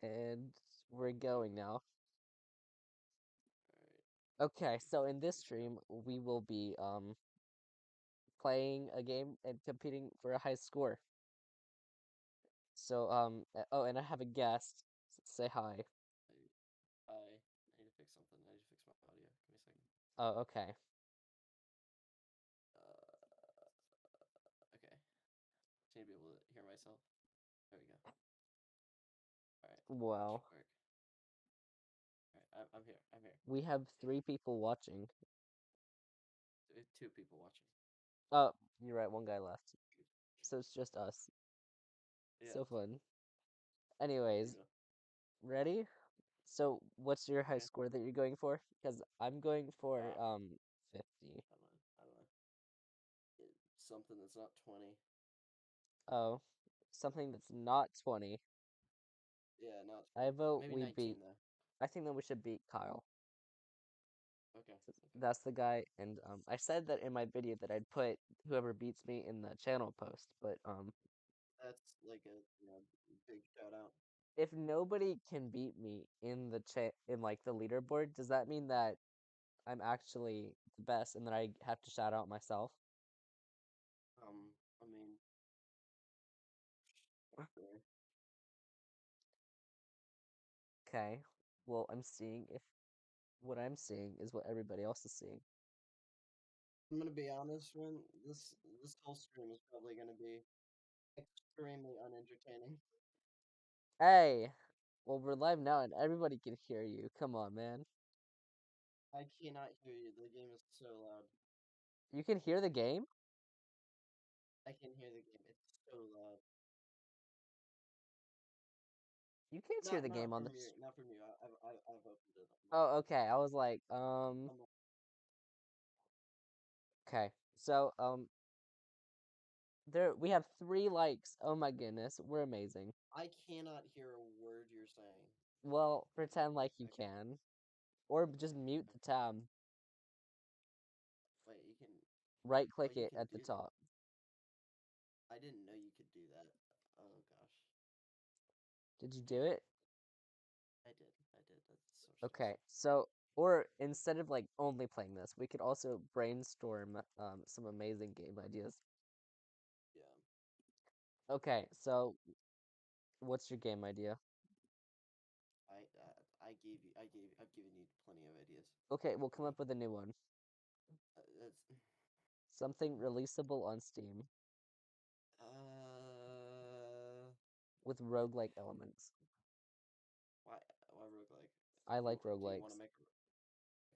And we're going now. Okay, so in this stream we will be playing a game and competing for a high score. So oh, and I have a guest. Say hi. I need to fix something. I need to fix my audio. Give me a second. Oh, okay. Okay. I need to be able to hear myself. There we go. All right. That Well, should work. All right. I'm here. I'm here. we have 3 people watching. Two people watching. Oh, you're right, one guy left. So it's just us. Yeah. So fun. Anyways, You know. ready? So what's your high Okay. score that you're going for? Because I'm going for 50. I don't know. I don't know. Something that's not 20. Oh, something that's not 20. Yeah, not I 20. vote Maybe we 19 beat. though. I think that we should beat Kyle. Okay. Okay. That's the guy, and I said that in my video that I'd put whoever beats me in the channel post, but That's like a big shout out. if nobody can beat me in the in like the leaderboard, does that mean that I'm actually the best and that I have to shout out myself? I mean, sure. Okay. Well, I'm seeing if what I'm seeing is what everybody else is seeing. I'm gonna be honest, when this whole stream is probably gonna be extremely unentertaining. Hey, well we're live now and everybody can hear you. Come on, man. I cannot hear you. The game is so loud. You can hear the game? I can hear the game. It's so loud. You can't hear the Not game on from this. you. Not from you. I've opened it. Oh, okay. I was like, I'm like, okay. So, there we have 3 likes. Oh my goodness, we're amazing. I cannot hear a word you're saying. Well, pretend like you I can. can, or just mute the tab. Wait, you can. Right Oh, click you it can at the do. top. I didn't know you could do that. Oh gosh. Did you do Weird. it? I did. I did. That's so Okay. stressful. So, or instead of like only playing this, we could also brainstorm some amazing game ideas. Yeah. Okay. So, what's your game idea? I've given you plenty of ideas. Okay, we'll come up with a new one. That's Something releasable on Steam uh with roguelike elements. why why roguelike? I like Do you want to roguelikes. make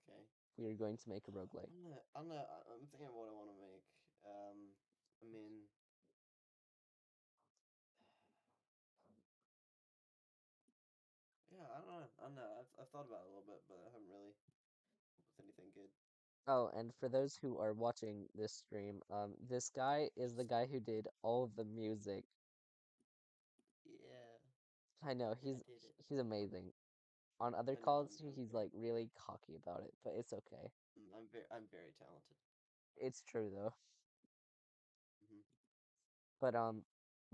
okay? We are going to make a roguelike. I'm thinking of what I want to make. I mean, yeah, I don't know. I've thought about it a little bit, but I haven't really come up with anything good. Oh, and for those who are watching this stream, this guy is the guy who did all of the music. Yeah, I know I did it. he's amazing. On other I know. calls, he's like really cocky about it, but it's okay. I'm very talented. It's true though. Hmm. But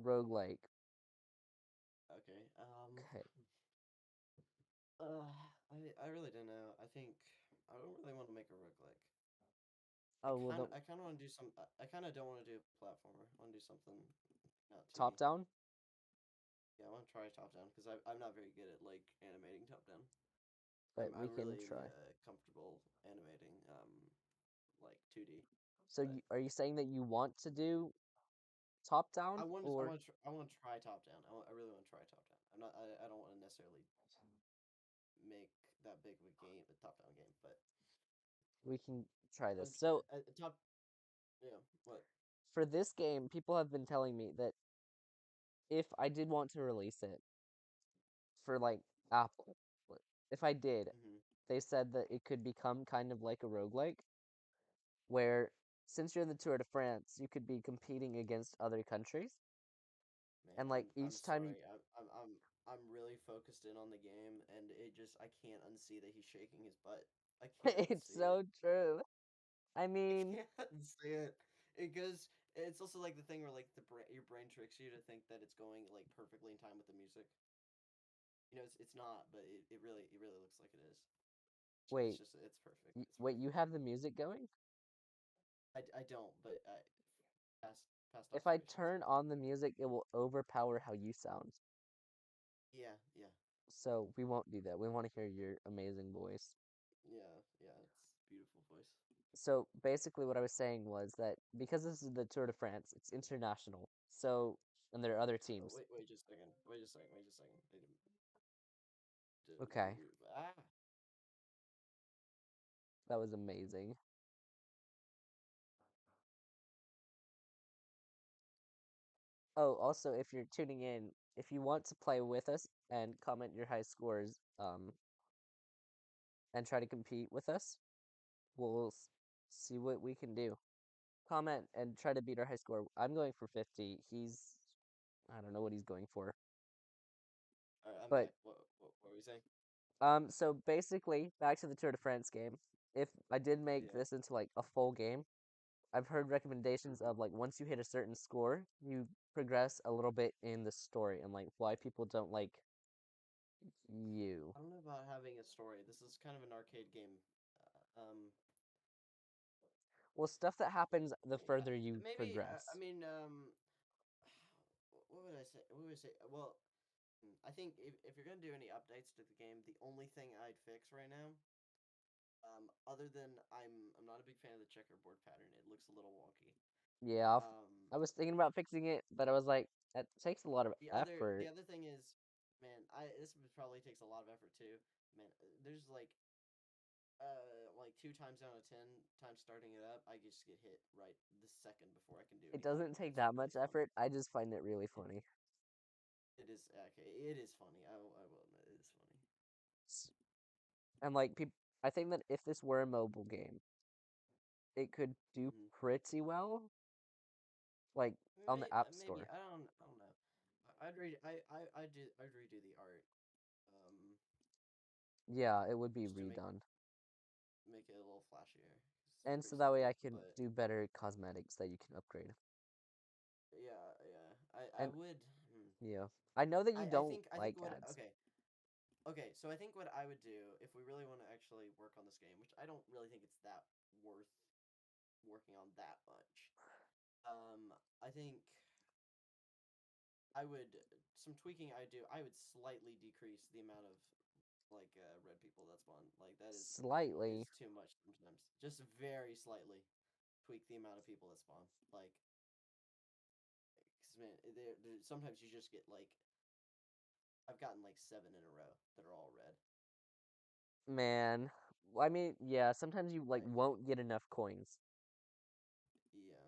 roguelike. Okay. Okay. Uh, I really don't know. I think I don't really want to make a roguelike. Oh well, the I kind of want to do some. I kind of don't want to do a platformer. I want to do something not 2D. top down, Yeah, I want to try top down because I'm not very good at like animating top down. but we I'm can really try. comfortable animating like 2D. So But are you saying that you want to do top down or I want to try top down. I really want to try top down. I don't want to necessarily make that big of a game, a top down game, but we can try I'm this? trying So top. Yeah, what? for this game, people have been telling me that if I did want to release it for like Apple, if I did, Hmm. they said that it could become kind of like a roguelike, where since you're in the Tour de France, you could be competing against other countries, Man, and like I'm each time you, sorry. I'm really focused in on the game, and it just I can't unsee that he's shaking his butt. I can't it's unsee it. so true. I I mean, can't unsee it. It goes. It's also like the thing where like your brain tricks you to think that it's going like perfectly in time with the music. You know, it's not, but it really looks like it is. It's wait, just it's perfect. It's wait, you perfect. have the music going? I don't, but past If I observations. turn on the music, it will overpower how you sound. Yeah, yeah, So we won't do that. We want to hear your amazing voice. yeah, yeah. It's beautiful voice. So basically, what I was saying was that because this is the Tour de France, it's international. So, and there are other Oh, teams. wait just a second. Wait just a second. Wait just a second. Okay, Ah, that was amazing. Oh, also, if you're tuning in, if you want to play with us and comment your high scores, and try to compete with us, we'll see what we can do. Comment and try to beat our high score. I'm going for 50. I don't know what he's going for. all right, I'm But back. What were we saying? so basically, back to the Tour de France game. If I did make Yeah. this into like a full game, I've heard recommendations Hmm. of like once you hit a certain score, you progress a little bit in the story and like why people don't like you. I don't know about having a story. This is kind of an arcade game. Well, stuff that happens the further you Maybe. I progress. mean, what would I say? What would I say? Well, I think if you're gonna do any updates to the game, the only thing I'd fix right now, other than I'm not a big fan of the checkerboard pattern. It looks a little wonky. Yeah, Um, I was thinking about fixing it, but I was like, that takes a lot of the effort. other thing is, man, I this probably takes a lot of effort too. Man, there's like 2 times out of 10 times starting it up, I just get hit right the second before I can do It anything, doesn't and take it's that really much fun. effort. I just find it really It, funny. it is okay. It is funny. I will admit it is funny. S- And like people, I think that if this were a mobile game, it could do Hmm. pretty well, like on the App Maybe Store. I don't know. I'd redo the art, um, Yeah, it would be just to redone. make it a little flashier. It's And pretty so that way I simple, can but do better cosmetics that you can upgrade. yeah, yeah. I And would. Hmm. yeah, I know that you don't I think like what ads. okay, so I think what I would do if we really want to actually work on this game, which I don't really think it's that worth working on that much. I think I would some tweaking I do. I would slightly decrease the amount of like red people that spawn. Like that Slightly. is too much sometimes. Just very slightly tweak the amount of people that spawn. Like, 'cause, man, sometimes you just get like I've gotten like 7 in a row that are all red. Man, I mean, yeah, sometimes you like Like, won't get enough coins. yeah.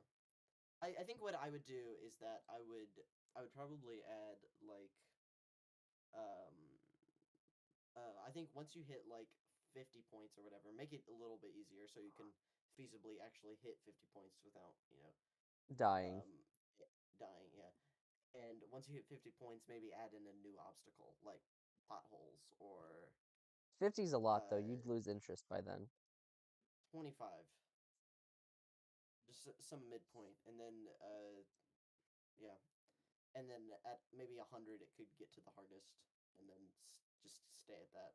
I think what I would do is that I would probably add like um I think once you hit like 50 points or whatever, make it a little bit easier so you can feasibly actually hit 50 points without Dying. um dying. Yeah, and once you hit 50 points, maybe add in a new obstacle like potholes or 50's a lot though. uh You'd lose interest by then. 25, just some midpoint, and then yeah, and then at maybe 100 it could get to the hardest, and then just stay at that.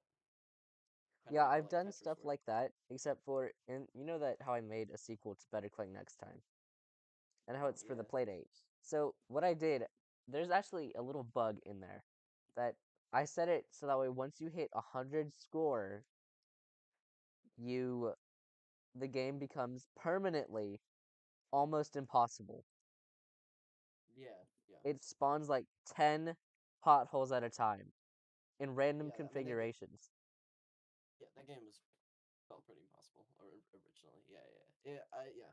Kind of Yeah, make it I've like done Tetris stuff where like that, except for and you know that how I made a sequel to Better Click Next Time, and how oh it's for the yeah Playdate. So what I did, there's actually a little bug in there that I set it so that way once you hit 100 score, you the game becomes permanently almost impossible. yeah yeah It spawns like 10 potholes at a time in random yeah. I mean that configurations. yeah, that game was felt pretty impossible originally. Yeah, yeah, yeah. Yeah.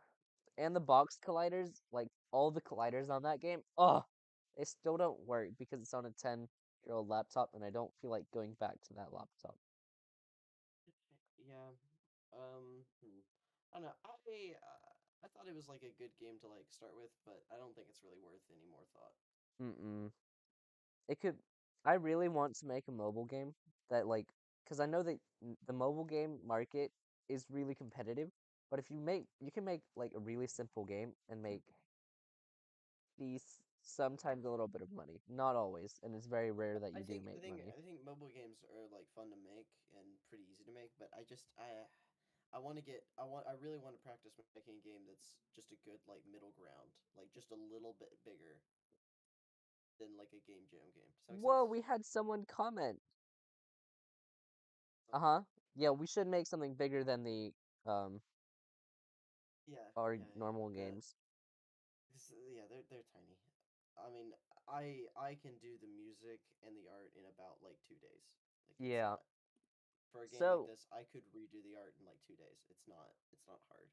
And the box colliders, like all the colliders on that game, oh, they still don't work because it's on a 10-year-old laptop and I don't feel like going back to that laptop. Yeah. I don't know. I thought it was like a good game to like start with, but I don't think it's really worth any more thought. Mm-mm. It could, I really want to make a mobile game that like, because I know that the mobile game market is really competitive, but if you can make like a really simple game and make these sometimes a little bit of money. Not always, and it's very rare that I you do think make money. I think mobile games are like fun to make and pretty easy to make, but I want to get I really want to practice making a game that's just a good like middle ground, like just a little bit bigger than like a game jam game. Does that make sense? Whoa, we had someone comment. Uh, Uh-huh. Yeah, we should make something bigger than the um yeah, our yeah, yeah. normal games. Yeah, they're tiny. I mean, I can do the music and the art in about like 2 days. Like it's Yeah. not for a game like So, this. I could redo the art in like 2 days. It's not hard.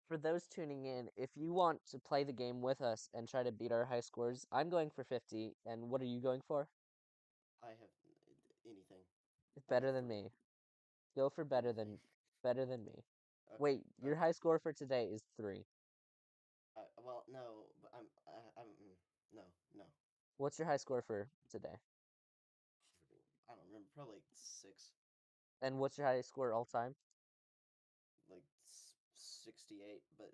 for those tuning in, if you want to play the game with us and try to beat our high scores, I'm going for 50, and what are you going for? I have anything. I got Better than 3. me. Go for Anything. better than me. Okay. Wait, your Okay. high score for today is 3. Well, no, but no, no. What's your high score for today? I don't remember. Probably like 6, And what's your high score all time? like 68. But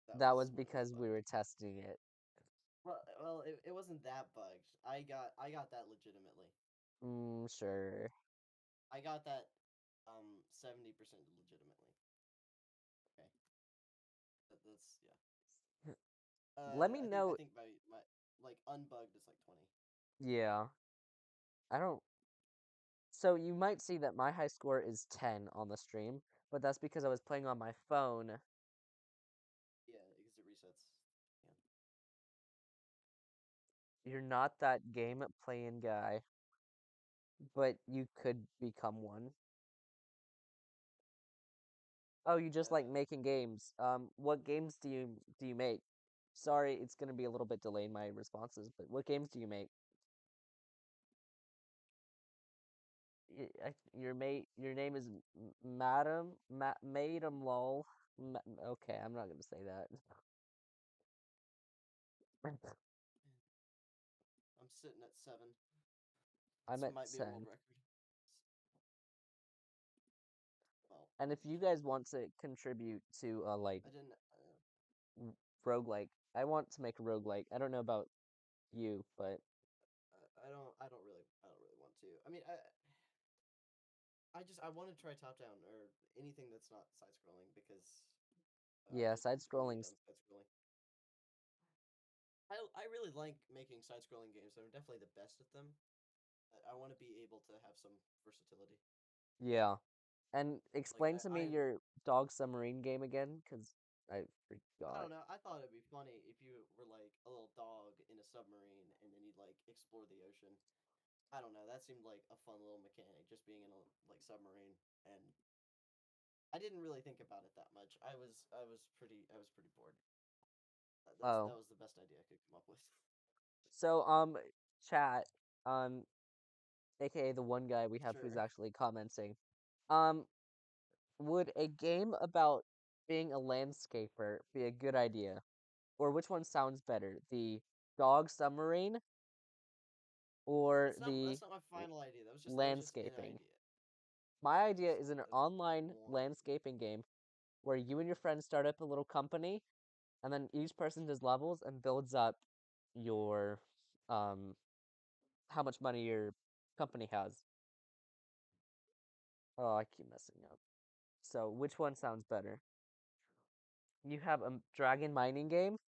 that That was was when it was because we bugged. were testing it. Well, it wasn't that bugged. I got that legitimately. Sure. I got that 70% legitimately. Okay. That's yeah. Let me I know. think my like unbugged is like 20. Yeah. I don't. So you might see that my high score is 10 on the stream, but that's because I was playing on my phone. Yeah, because it resets. Yeah. You're not that game playing guy, but you could become one. Oh, you just like Uh making games. What games do you make? Sorry, it's gonna be a little bit delayed my responses, but what games do you make? Your name is Madam lol. Okay, I'm not gonna say that. I'm sitting at 7. I'm This at might be a world 10. record. Well, And if you guys want to contribute to a like I didn't. roguelike, I want to make a roguelike. I don't know about you, but I don't really want to. I mean, I want to try top down or anything that's not side scrolling because yeah, I've side only scrolling's done side scrolling. I really like making side scrolling games. I'm definitely the best at them. I want to be able to have some versatility. yeah. And Like explain to me I your dog submarine game again, because I I forgot. don't know. I thought it'd be funny if you were like a little dog in a submarine and then you'd like explore the ocean. I don't know. That seemed like a fun little mechanic, just being in a like submarine. And I didn't really think about it that much. I was pretty bored. Oh, That was the best idea I could come up with. so chat, um, aka the one guy we have who's Sure. actually commenting, um, would a game about being a landscaper be a good idea? Or which one sounds better? The dog submarine or the That's not my final idea. That was just an landscaping? idea. My idea Just is an that's online one. landscaping game where you and your friends start up a little company, and then each person does levels and builds up your um how much money your company has. Oh, I keep messing up. So, which one sounds better? You have a dragon mining game.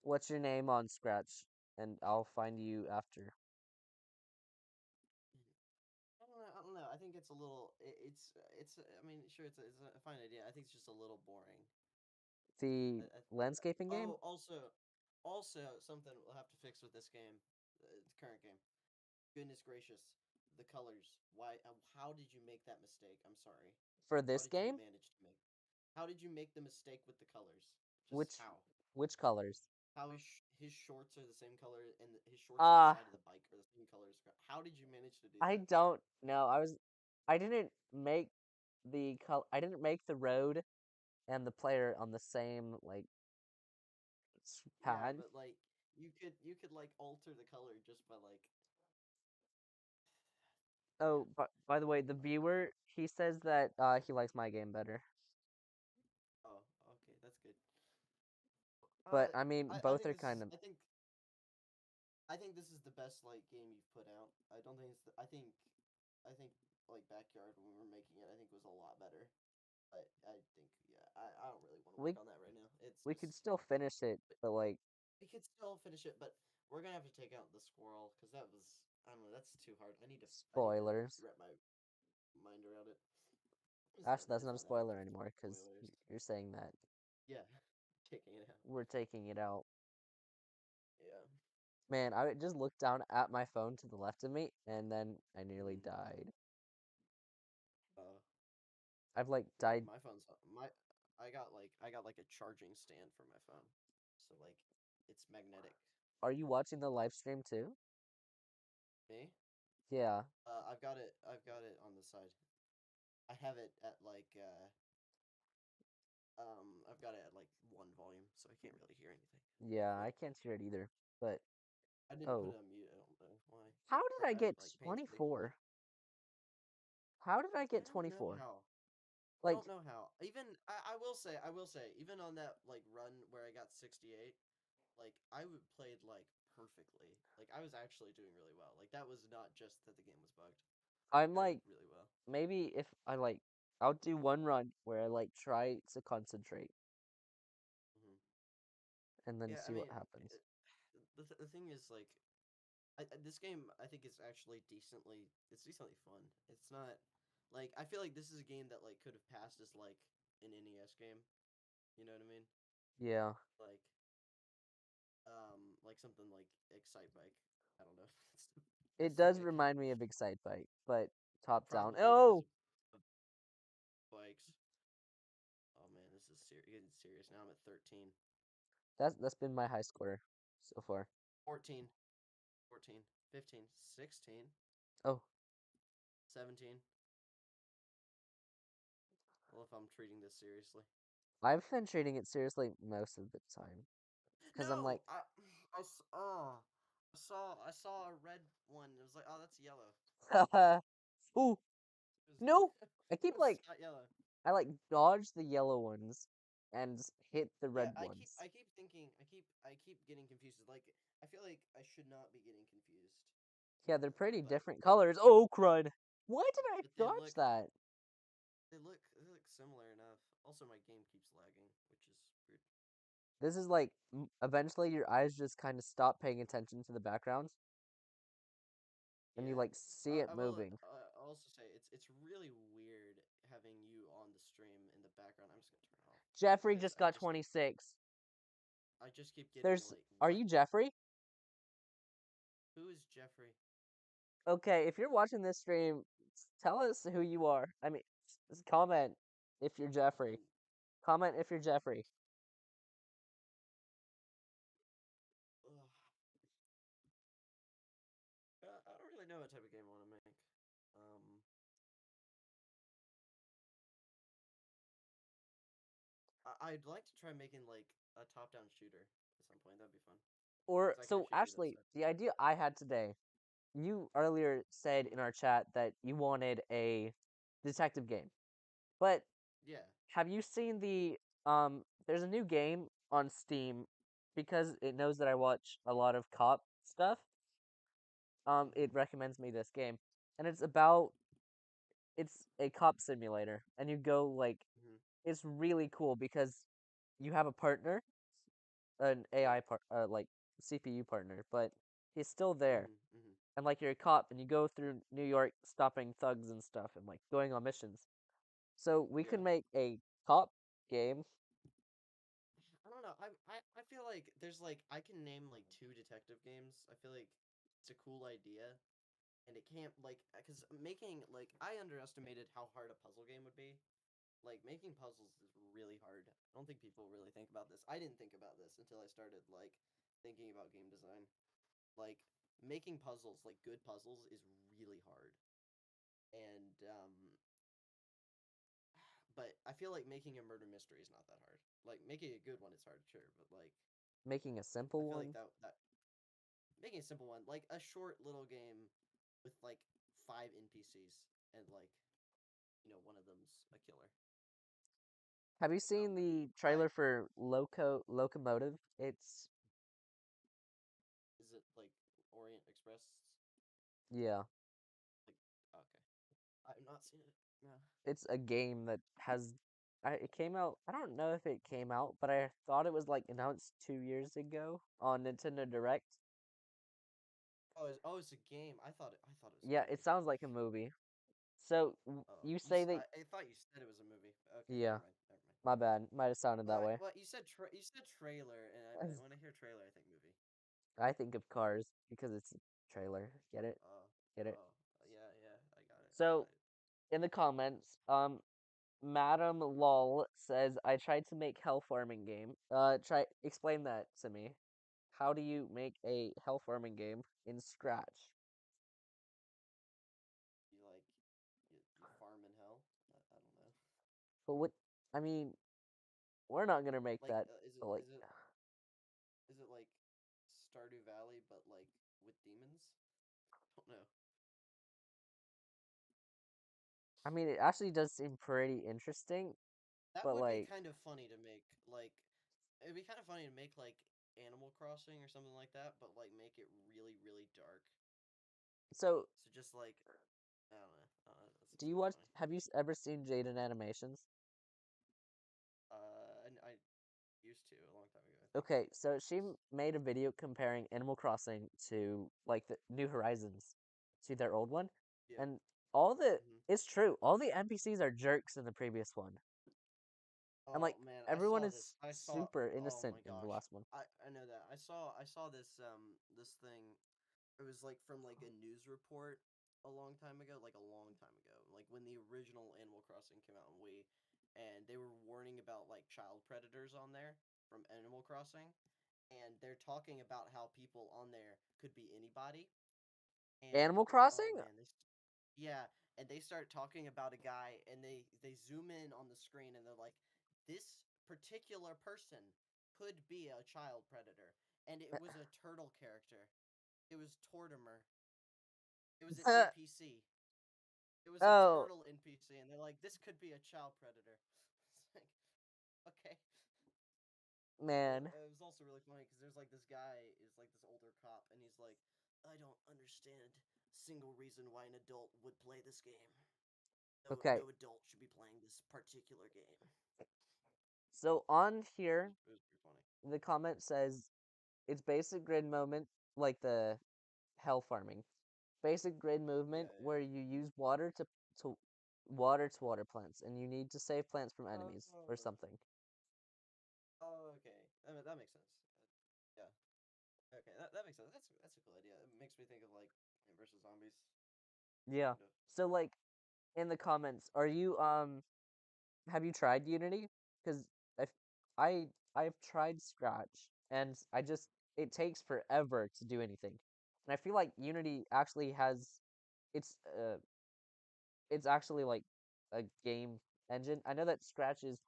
What's your name on Scratch? And I'll find you after. I don't know. I think it's a little. It's. I mean, sure, it's a fine idea. I think it's just a little boring. The I, landscaping game? oh, also something we'll have to fix with this game, the current game. Goodness gracious, the colors. Why? How did you make that mistake? I'm sorry. For How this did you game? manage to make? How did you make the mistake with the colors? Just Which how? which colors? How his shorts are the same color and his shorts on the Uh, side of the bike are the same color as. How did you manage to do I that? don't know. I didn't make I didn't make the road and the player on the same like Yeah, pad. but like you could like alter the color just by like Oh, man, but by the way, I the don't know. viewer, he says that he likes my game better. Oh, okay, that's good. But I mean, I both think are this is kind of I think this is the best like game you've put out. I don't think it's I think like backyard when we were making it, I think was a lot better. I think yeah, I don't really want to we work on that right now. It's we just could still finish it, but but like we could still finish it, but we're gonna have to take out the squirrel because that was I don't know, that's too hard. I need to spoilers. wrap my mind around it. Actually, that's It's not a not that spoiler big of anymore because spoilers. you're saying that Yeah, taking it out. we're taking it out. Yeah. Man, I just looked down at my phone to the left of me, and then I nearly Mm. died. Uh, I've like died. my phone's my I got like a charging stand for my phone, so like it's magnetic. Are you watching the live stream too? Me? Yeah, I've got it on the side. I have it at like I've got it at like one volume, so I can't really hear anything. yeah, Hopefully, I can't hear it either. But I didn't put oh, it on mute. I don't know why. how did I I get like painstakingly. 24? How did I I get don't know 24? how. I Like, don't know how. Even I will say, even on that like run where I got 68, like I would played like perfectly. Like I was actually doing really well. Like that was not just that the game was bugged. I'm I did like, really well. maybe if I like, I'll do one run where I like try to concentrate Hmm. and then Yeah, I see what mean, happens. the thing is like this game I think is actually decently fun. It's not like I feel like this is a game that like could have passed as like an NES game. You know what I mean? Yeah, Like something like Excite Bike. I don't know. It's the it best does thing I can. remind me of Excite Bike, but top down. Probably because Oh, of bikes. Oh man, this is getting serious. Now I'm at 13, that's been my high score so far. 14, 14, 15, 16, Oh, 17. Well, if I'm treating this seriously. I've been treating it seriously most of the time because I'm No, like, oh, I saw a red one. It was like, oh, that's yellow. ooh, It was, no. I keep it's like not yellow. I like dodge the yellow ones and hit the Yeah, red ones. I keep thinking, I keep getting confused. Like, I feel like I should not be getting confused, Yeah, they're pretty but different colors. Oh, crud. Why did I they dodge that? they look similar enough. Also, my game keeps lagging, which is weird. This is like eventually your eyes just kind of stop paying attention to the background and you Yeah, like see it I will moving. also say it's really weird having you on the stream in the background. I'm just gonna turn it off Jeffrey because just got 26. I just keep getting There's like Are what? you Jeffrey? Who is Jeffrey? Okay, if you're watching this stream, tell us who you are. I mean, comment if you're Jeffrey. Um, Comment if you're Jeffrey. ugh. I don't really know what type of game I want to make. Um, I'd like to try making like a top-down shooter at some point. That'd be fun Or because I can so actually do those actually, types of the things. idea I had today, you earlier said Hmm. in our chat that you wanted a detective game. But Yeah. have you seen there's a new game on Steam because it knows that I watch a lot of cop stuff. Hmm. It recommends me this game, and it's a cop simulator, and you go like Hmm. it's really cool because you have a partner, an Yeah. AI like CPU partner, but he's still there, Hmm. Hmm. and like you're a cop, and you go through New York stopping thugs and stuff, and like going on missions. So we could Yeah. make a cop game. I don't know. I feel like there's like I can name like two detective games. I feel like it's a cool idea, and it can't like because making like I underestimated how hard a puzzle game would be. Like making puzzles is really hard. I don't think people really think about this. I didn't think about this until I started like thinking about game design. Like making puzzles, like good puzzles, is really hard. And but I feel like making a murder mystery is not that hard. Like making a good one is hard, sure, but like Making a I simple feel like one. that making a simple one, like a short little game with like five NPCs and like one of them's a killer. Have you I seen don't know. the I trailer for Locomotive? It's Is it like Orient Express? yeah, Like okay, I've not seen it. No. it's a game that has it came out. I don't know if it came out, but I thought it was like announced 2 years ago on Nintendo Direct. Oh, it's a game. I thought it was a Yeah, it movie. sounds like a movie. So Oh, you say that? I thought you said it was a movie. Okay, never Yeah, mind. Never mind. my bad. Might have sounded that way. Well, you said trailer, and when I hear trailer, I think movie. I think of Cars because it's a trailer. Get it? Oh, Get it? oh, yeah, yeah. I got it. I got So it. in the comments, Madam Lol says, I tried to make hell farming game. Try explain that to me. How do you make a hell farming game in Scratch? You like you farm in hell? I don't know. But what? I mean, we're not gonna make Like, that. But like, is it like Stardew Valley, but like with demons? Don't know. I mean, it actually does seem pretty interesting. That But would be like, kind of funny to make. Like, it'd be kind of funny to make like Animal Crossing or something like that, but like make it really, really dark. so So just like I don't know. That do seems you kind of watch? funny. Have you ever seen Jaden Animations? And I used to a long time ago, I think. Okay, so she made a video comparing Animal Crossing to like the New Horizons to their old one, Yeah. and all the Hmm. it's true. All the NPCs are jerks in the previous one, and like Oh man, I everyone saw is this. I saw. super Oh innocent my in the gosh, last one. I know that. I saw this this thing. It was like from like a news report a long time ago, like a long time ago, like when the original Animal Crossing came out on Wii, and they were warning about like child predators on there from Animal Crossing, and they're talking about how people on there could be anybody, and Animal oh Crossing? man, yeah, and they start talking about a guy, and they zoom in on the screen, and they're like, this particular person could be a child predator, and it was a turtle character. It was Tortimer. It was an NPC. It was a Oh turtle NPC, and they're like, this could be a child predator. It's like, okay. man. It was also really funny because there's like this guy is like this older cop, and he's like, I don't understand single reason why an adult would play this game. Okay, No adult should be playing this particular game. so on here, It was pretty funny. the comment says it's basic grid moment like the hell farming. Basic grid Yeah, movement yeah. where you use to water plants and you need to save plants from enemies or Oh, something. oh, okay. That makes sense. Yeah. Okay, that makes sense. That's a cool idea. It makes me think of like Plant vs Zombies, Yeah. kind of. So like in the comments, are you have you tried Unity? Because if I I've tried Scratch and I just it takes forever to do anything. And I feel like Unity actually has it's uh it's actually like a game engine. I know that Scratch is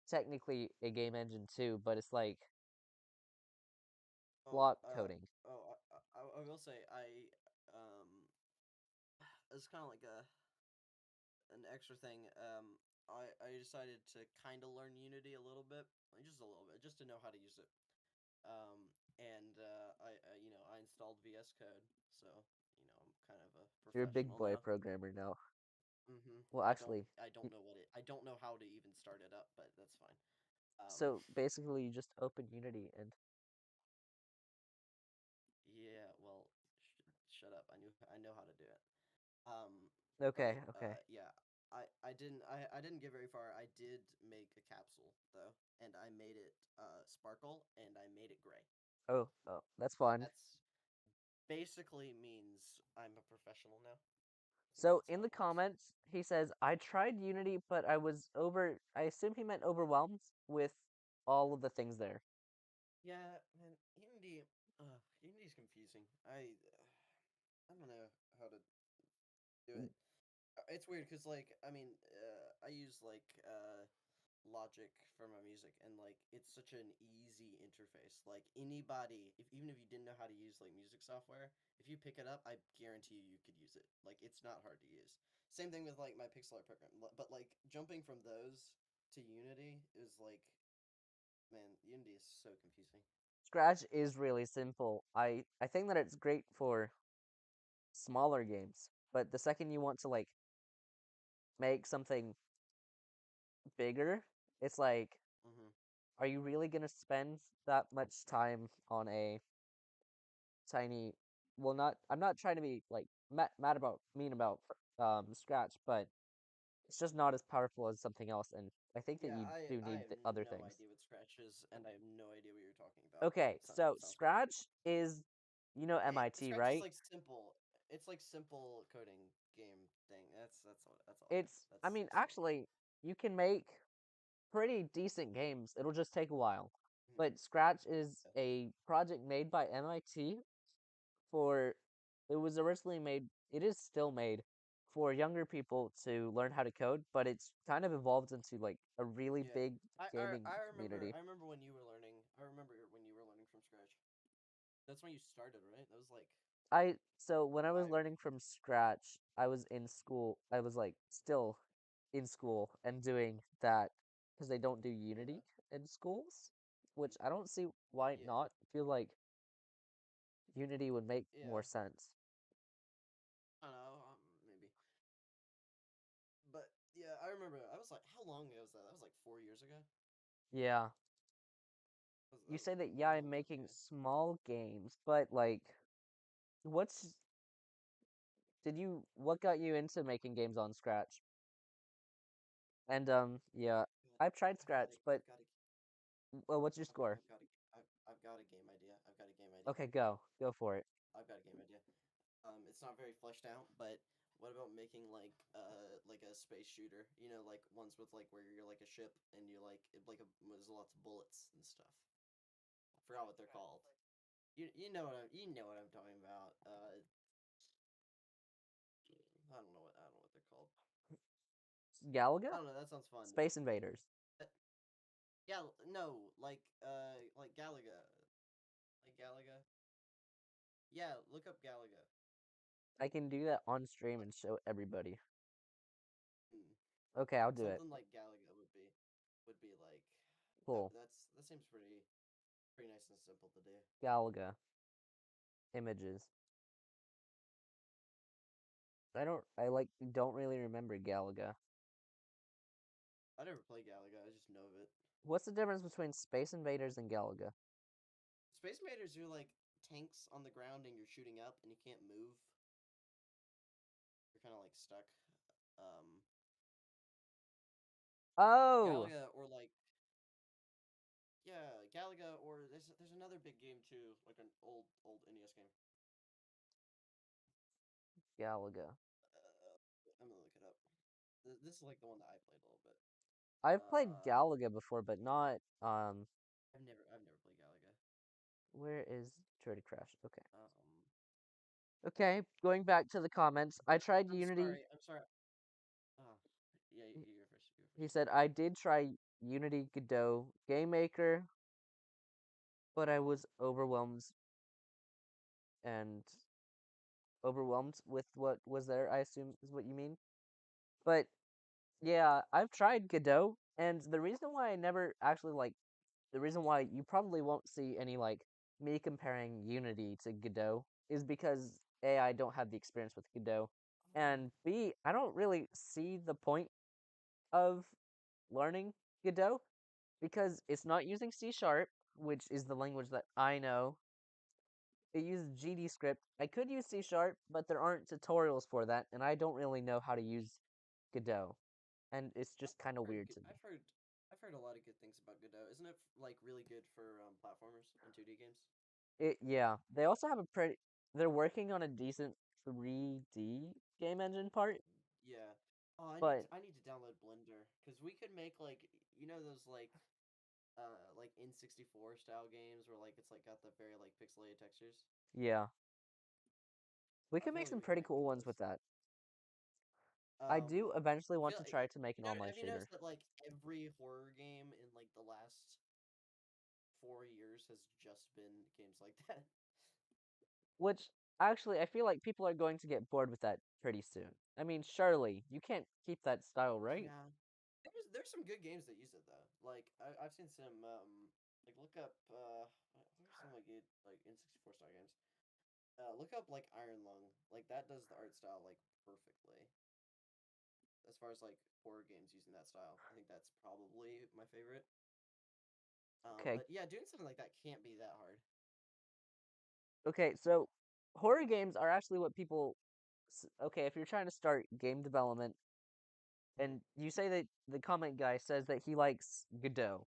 technically a game engine too, but it's like Oh, block coding. I will say it's kind of like an extra thing. I decided to kind of learn Unity a little bit, like just a little bit, just to know how to use it. And I installed VS Code, so I'm kind of a You're a big professional boy now. programmer now. Mm-hmm. Well, I don't actually, I don't know I don't know how to even start it up, but that's fine. Um, so basically you just open Unity and yeah, well, shut up. I know how to do it. okay, But okay. yeah, I didn't get very far. I did make a capsule though, and I made it sparkle and I made it gray. Oh, that's fun. That's basically means I'm a professional now. I think So that's in how the it works. comments, he says, I tried Unity, but I assume he meant overwhelmed with all of the things there. Yeah, man, Unity's confusing. I don't know how to do it. It's weird because I use Logic for my music, and like it's such an easy interface. Like anybody, if even if you didn't know how to use like music software, if you pick it up, I guarantee you could use it. Like it's not hard to use. Same thing with like my pixel art program. But like jumping from those to Unity is like, man, Unity is so confusing. Scratch is really simple. I think that it's great for smaller games, but the second you want to like make something bigger, it's like, Mm-hmm. are you really gonna spend that much time on a tiny? Well, not. I'm not trying to be like mad about mean about Scratch, but it's just not as powerful as something else, and I think that Yeah, you do I need have other no things. idea what Scratch is, and I have no idea what you're talking about. But Okay, so sounds cool. Scratch is, MIT, Scratch is right? like simple. It's like simple coding game thing. That's all it is. I mean, That's all. actually, you can make pretty decent games. It'll just take a while. Mhm. But Scratch is Yeah. a project made by MIT for, it was originally made, it is still made for younger people to learn how to code, but it's kind of evolved into like a really Yeah. big gaming I remember community. when you were learning. I remember when you were learning from Scratch. That's when you started, right? That was like So when I was 5 or learning from scratch, I was in school. I was like still in school and doing that because they don't do yeah. Unity in schools, which Mm, I don't see why yeah. not. I feel like Unity would make more Yeah. sense. I don't know, maybe. But yeah, I remember. I was like, how long ago was that? That was like 4 years ago. Yeah. You That was say that, a yeah, I'm long time making ago. small games, but like, what's what got you into making games on Scratch? And yeah, God, I've tried Scratch, but I've got a well, what's your score? I've got a game idea. I've got a game idea. Okay, go for it. I've got a game idea. It's not very fleshed out, but what about making like a space shooter? You know, like ones with like where you're like a ship and you there's lots of bullets and stuff. I forgot what they're called. You know what I'm talking about. I don't know what they're called. I Galaga? don't know. That sounds fun though. Space Invaders. Yeah, no, like Galaga, like Galaga. Yeah, look up Galaga. I can do that on stream Like, and show everybody. hmm, Okay, I'll do it. something like Galaga would be like Cool. that seems pretty nice and simple to do. Galaga. Images. Don't really remember Galaga. I never played Galaga. I just know of it. What's the difference between Space Invaders and Galaga? Space Invaders are like tanks on the ground and you're shooting up and you can't move. You're kind of like stuck. Um, Oh! Galaga or like yeah, Galaga or there's another big game too, like an old NES game. Galaga. I'm gonna look it up. This is like the one that I played a little bit. I've played Uh, Galaga before, but not, I've never played Galaga. where is Trade Crash? Okay. Um, Okay, going back to the comments. I tried I'm Unity. sorry. I'm sorry. Oh, yeah, you go first. You go He first. said, I did try Unity, Godot, Game Maker, but I was and overwhelmed with what was there, I assume is what you mean. But yeah, I've tried Godot, and the reason why I never actually like the reason why you probably won't see any like me comparing Unity to Godot is because A, I don't have the experience with Godot, Oh, and B, I don't really see the point of learning Godot because it's not using C sharp, which is the language that I know. It uses GD script. I could use C sharp, but there aren't tutorials for that, and I don't really know how to use Godot, and it's just kind of weird to me. I've heard a lot of good things about Godot. Isn't it like really good for platformers and 2D games? Yeah, they also have a pretty. They're working on a decent 3D game engine part, Yeah. Oh, but I need to download Blender because we could make like those like N64 style games where like it's like got the very like pixelated textures. yeah, we I can feel make like we some could pretty make one cool of ones those. with that. I do eventually I want feel to like, try to make an online have you shooter, noticed that like every horror game in like the last 4 years has just been games like that? which actually I feel like people are going to get bored with that pretty soon. I mean, surely you can't keep that style, right? Yeah. There's some good games that use it though. Like I've seen some like look up what are some like good like N64 style games. Look up like Iron Lung. Like that does the art style like perfectly. As far as like horror games using that style, I think that's probably my favorite. Okay, But yeah, doing something like that can't be that hard. okay, so horror games are actually what people. Okay, if you're trying to start game development, Hmm. and you say that the comment guy says that he likes Godot,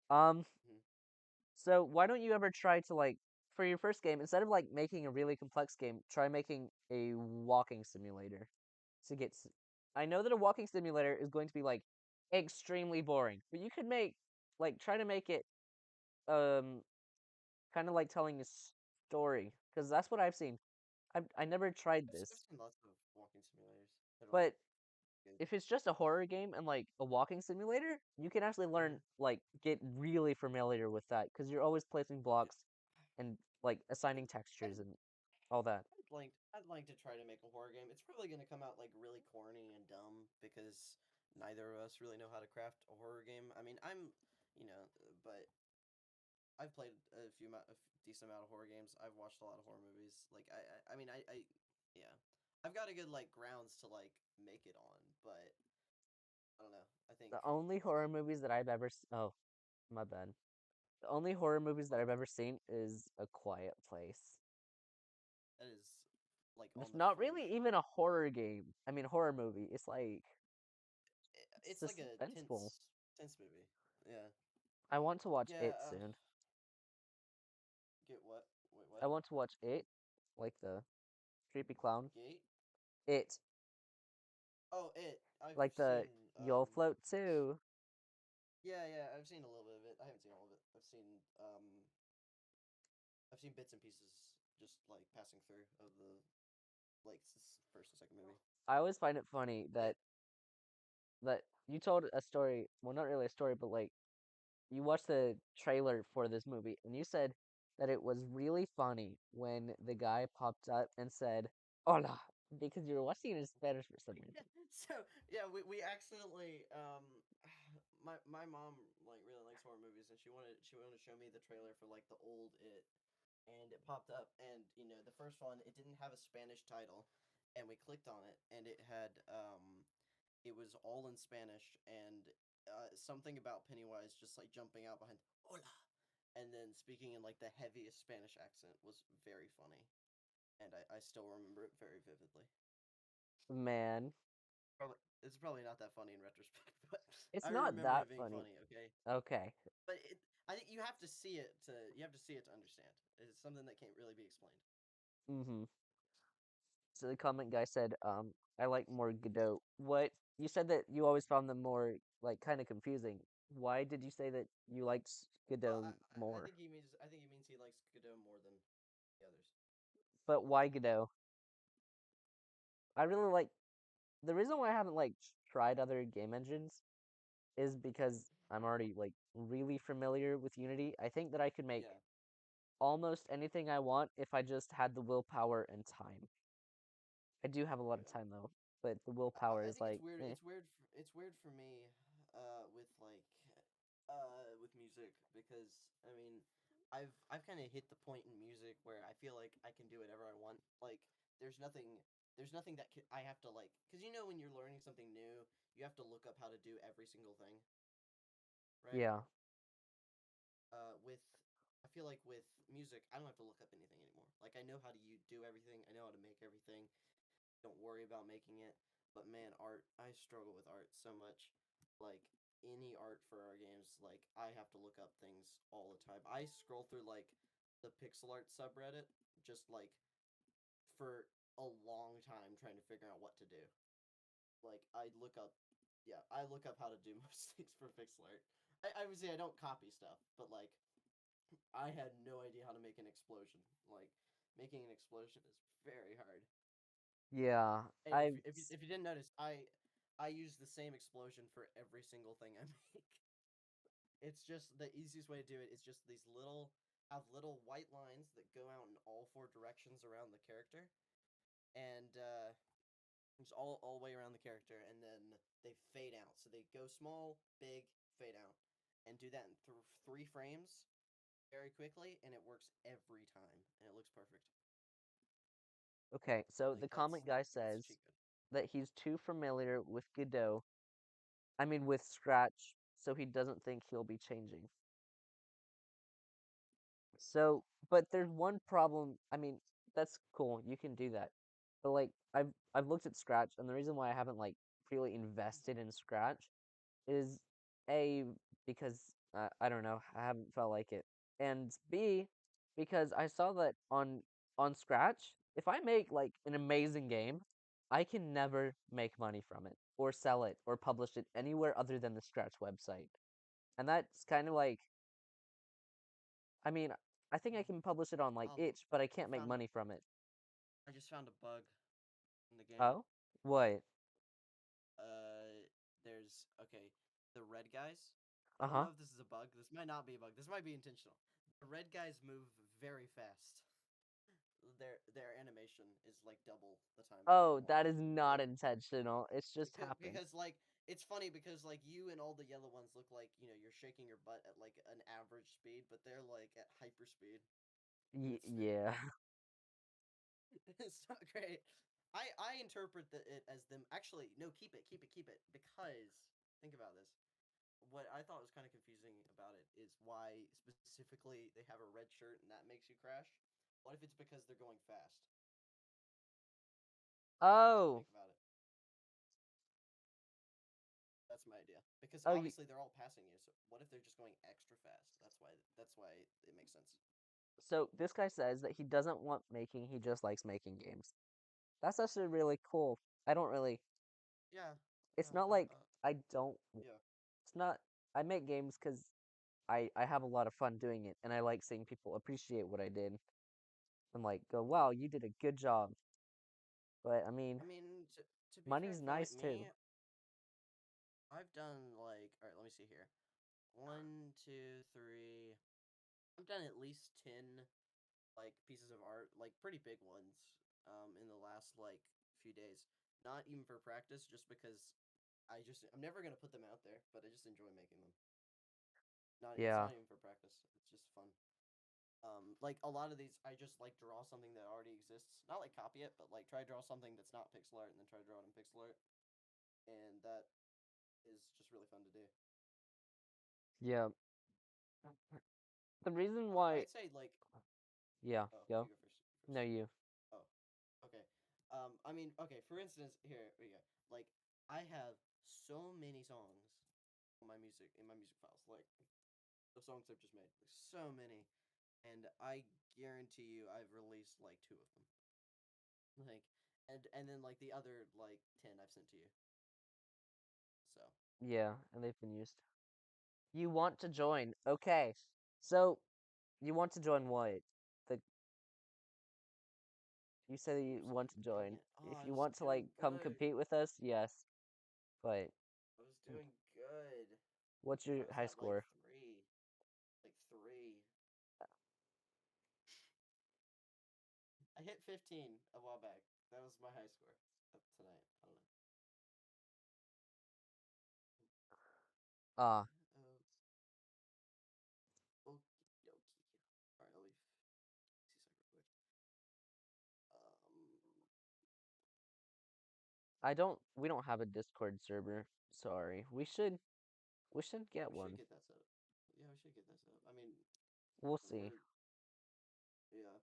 um, Hmm. so why don't you ever try to like for your first game instead of like making a really complex game, try making a walking simulator to get. I know that a walking simulator is going to be like extremely boring, but you could make like try to make it um kind of like telling a story because that's what I've seen. I never tried I've this, seen lots of walking simulators that are but good. if it's just a horror game and like a walking simulator, you can actually learn Hmm. like get really familiar with that because you're always placing Yeah. blocks and like I'd, assigning I'd, textures and all that. I'd like to try to make a horror game. It's probably going to come out like really corny and dumb because neither of us really know how to craft a horror game. I mean, but I've played decent amount of horror games. I've watched a lot of horror movies. Like I mean, yeah, I've got a good like grounds to like make it on, but I don't know. I think The only horror movies that I've ever oh, my bad. The only horror movies that what I've ever seen is A Quiet Place. that is like on It's the not fringe. really even a horror game. I mean, horror movie. It's like It's like a suspenseful. tense movie. Yeah, I want to watch yeah. it soon. Get what? Wait, I what? want to watch it, like the creepy clown. Gate? It, Oh, it. I've like the seen. You'll Float too. Yeah, yeah. I've seen a little bit of it. I haven't seen all of it. I've seen bits and pieces, just like passing through of the like first and second movie. I always find it funny It. that you told a story. Well, not really a story, but like you watched the trailer for this movie and you said that it was really funny when the guy popped up and said "Hola" because you were watching it in Spanish for some reason. So yeah, we accidentally my mom like really likes horror movies, and she wanted to show me the trailer for like the old It, and it popped up, and the first one, it didn't have a Spanish title, and we clicked on it, and it was all in Spanish, and something about Pennywise just like jumping out behind hola, and then speaking in like the heaviest Spanish accent was very funny, and I still remember it very vividly. Man, Probably it's probably not that funny in retrospect, but it's I not remember that it being funny. funny. Okay, Okay. but I think you have to see it to understand. It's something that can't really be explained. Mm-hmm. So the comment guy said, I like more Godot. What you said that you always found them more like kind of confusing. Why did you say that you liked Well, Godot more? I think he means he likes Godot more than the others. But why Godot? I really like the reason why I haven't like tried other game engines is because I'm already like really familiar with Unity. I think that I could make Yeah. almost anything I want if I just had the willpower and time. I do have a lot of Okay. time though, but the willpower I is think it's like, weird. eh. It's weird for me, with like, with music because I mean, I've kind of hit the point in music where I feel like I can do whatever I want. Like, there's nothing there's nothing that I have to like, because you know when you're learning something new, you have to look up how to do every single thing, right? Yeah, With I feel like with music, I don't have to look up anything anymore. Like I know how to do everything. I know how to make everything. Don't worry about making it. But man, art, I struggle with art so much. Like any art for our games, like I have to look up things all the time. I scroll through like the pixel art subreddit just like for a long time trying to figure out what to do. Like I look up how to do most things for pixel art. I would say I don't copy stuff, but like I had no idea how to make an explosion. Like making an explosion is very hard. yeah. And I've if you didn't notice, I use the same explosion for every single thing I make. It's just the easiest way to do it is just these little have little white lines that go out in all four directions around the character, and just all the way around the character, and then they fade out. So they go small, big, fade out, and do that in 3 frames very quickly, and it works every time, and it looks perfect. okay. So Like the comment guy that's a says cheat code. that he's too familiar with Godot. I mean, with Scratch, so he doesn't think he'll be changing. So, but there's one problem. I mean, that's cool. You can do that. But like I've looked at Scratch, and the reason why I haven't like really invested in Scratch is A, because I don't know, I haven't felt like it. And B, because I saw that on Scratch, if I make like an amazing game, I can never make money from it or sell it or publish it anywhere other than the Scratch website. And that's kind of like, I mean, I think I can publish it on like Um, itch, but I I can't make found money from it. I just found a bug in the game. Oh? What? There's okay. The red guys. I don't Uh-huh. know if this is a bug. This might not be a bug. This might be intentional. The red guys move very fast. Their animation is like double the time of a Oh, normal that is person. not intentional. It's just happened. Because like it's funny because like you and all the yellow ones look like you're shaking your butt at like an average speed, but they're like at hyper speed. It's Yeah. it's not great. I interpret it as them actually no keep it because think about this. What I thought was kind of confusing about it is why specifically they have a red shirt and that makes you crash. What if it's because they're going fast? What do you Oh. think about it? That's my idea. Because Oh, you obviously they're all passing you. So what if they're just going extra fast? That's why it makes sense. so this guy says that he doesn't want making, he just likes making games. That's actually really cool. I don't really, Yeah. it's not like I don't, Yeah. it's not, I make games because I have a lot of fun doing it and I like seeing people appreciate what I did. I'm like, go, wow, you did a good job. But I mean, I mean, to be fair, money's for like nice too. me, I've done like all right. Let me see here. One, two, three. I've done at least 10 like pieces of art, like pretty big ones, in the last like few days. Not even for practice, just because I'm never gonna put them out there, but I just enjoy making them. Not it's Yeah. not even for practice. It's just fun. Like a lot of these, I just like draw something that already exists. Not like copy it, but like try to draw something that's not pixel art, and then try to draw it in pixel art, and that is just really fun to do. Yeah. The reason why, I'd say like, yeah, oh, go. you go first. You No, first. you. Oh, okay. I mean, okay. For instance, here we go. Like, I have so many songs on my music in my music files. Like the songs I've just made, like, so many, and I guarantee you, I've released like 2 of them. Like, and then like the other like 10 I've sent to you. So Yeah, and they've been used. You want to join. Okay. So, you want to join what? The You say that you oops, want to dang join. it. Oh, If I you was want to like doing come good. compete with us, yes. But I was doing good. What's I your was high at like score? three, like three. I hit 15 a while back. That was my high score tonight. I don't know. Ah, Uh, Okie dokie. All right, let me see something real quick. we don't have a Discord server. Sorry. We should get We should one. get that set up. Yeah, we should get that set up. I mean, We'll see. we're yeah.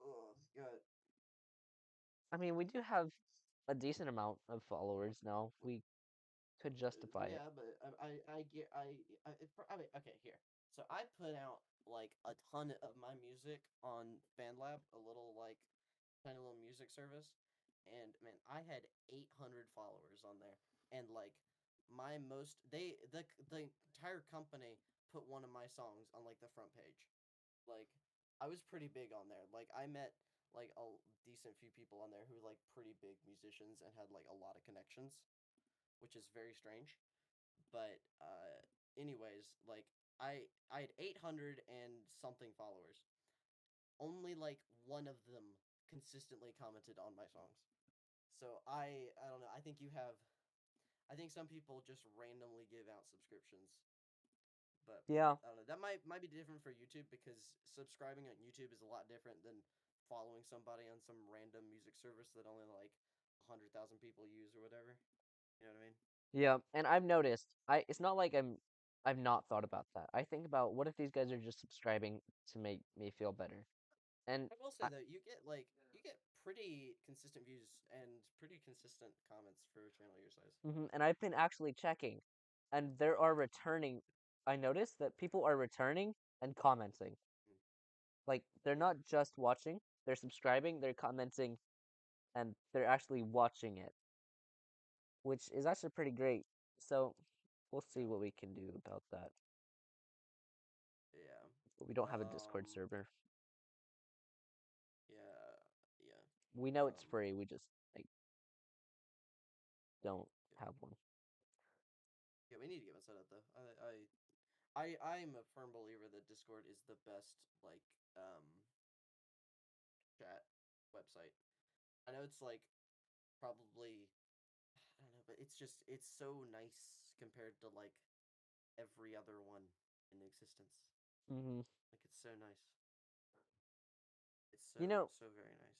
Oh God. I mean, we do have a decent amount of followers now. We could justify it. Yeah, but I get I mean, okay, here. So I put out like a ton of my music on FanLab, a little like tiny little music service, and man, I had 800 followers on there, and like my most the entire company put one of my songs on like the front page. Like I was pretty big on there. Like I met like a decent few people on there who were like pretty big musicians and had like a lot of connections, which is very strange. But anyways, like I had 800 and something followers. Only like one of them consistently commented on my songs. So I don't know. I think you have I think some people just randomly give out subscriptions, but Yeah. I don't know. That might be different for YouTube because subscribing on YouTube is a lot different than following somebody on some random music service that only like 100,000 people use or whatever. You know what I mean? Yeah, and I've noticed it's not like I've not thought about that. I think about what if these guys are just subscribing to make me feel better. And I will say I, though, you get pretty consistent views and pretty consistent comments for a channel your size. and I've been actually checking and there are returning I noticed that people are returning and commenting. Mm. Like they're not just watching, they're subscribing, they're commenting, and they're actually watching it, which is actually pretty great. So we'll see Yeah, what we can do about that. yeah, But we don't have a Discord um, server. yeah, yeah, We know it's um, free, we just like don't yeah. have one. Yeah, we need to get one set up though. I'm a firm believer that Discord is the best like chat website. I know it's like probably I don't know, but it's so nice compared to like every other one in existence. hmm Like it's so nice. It's You know, so very nice.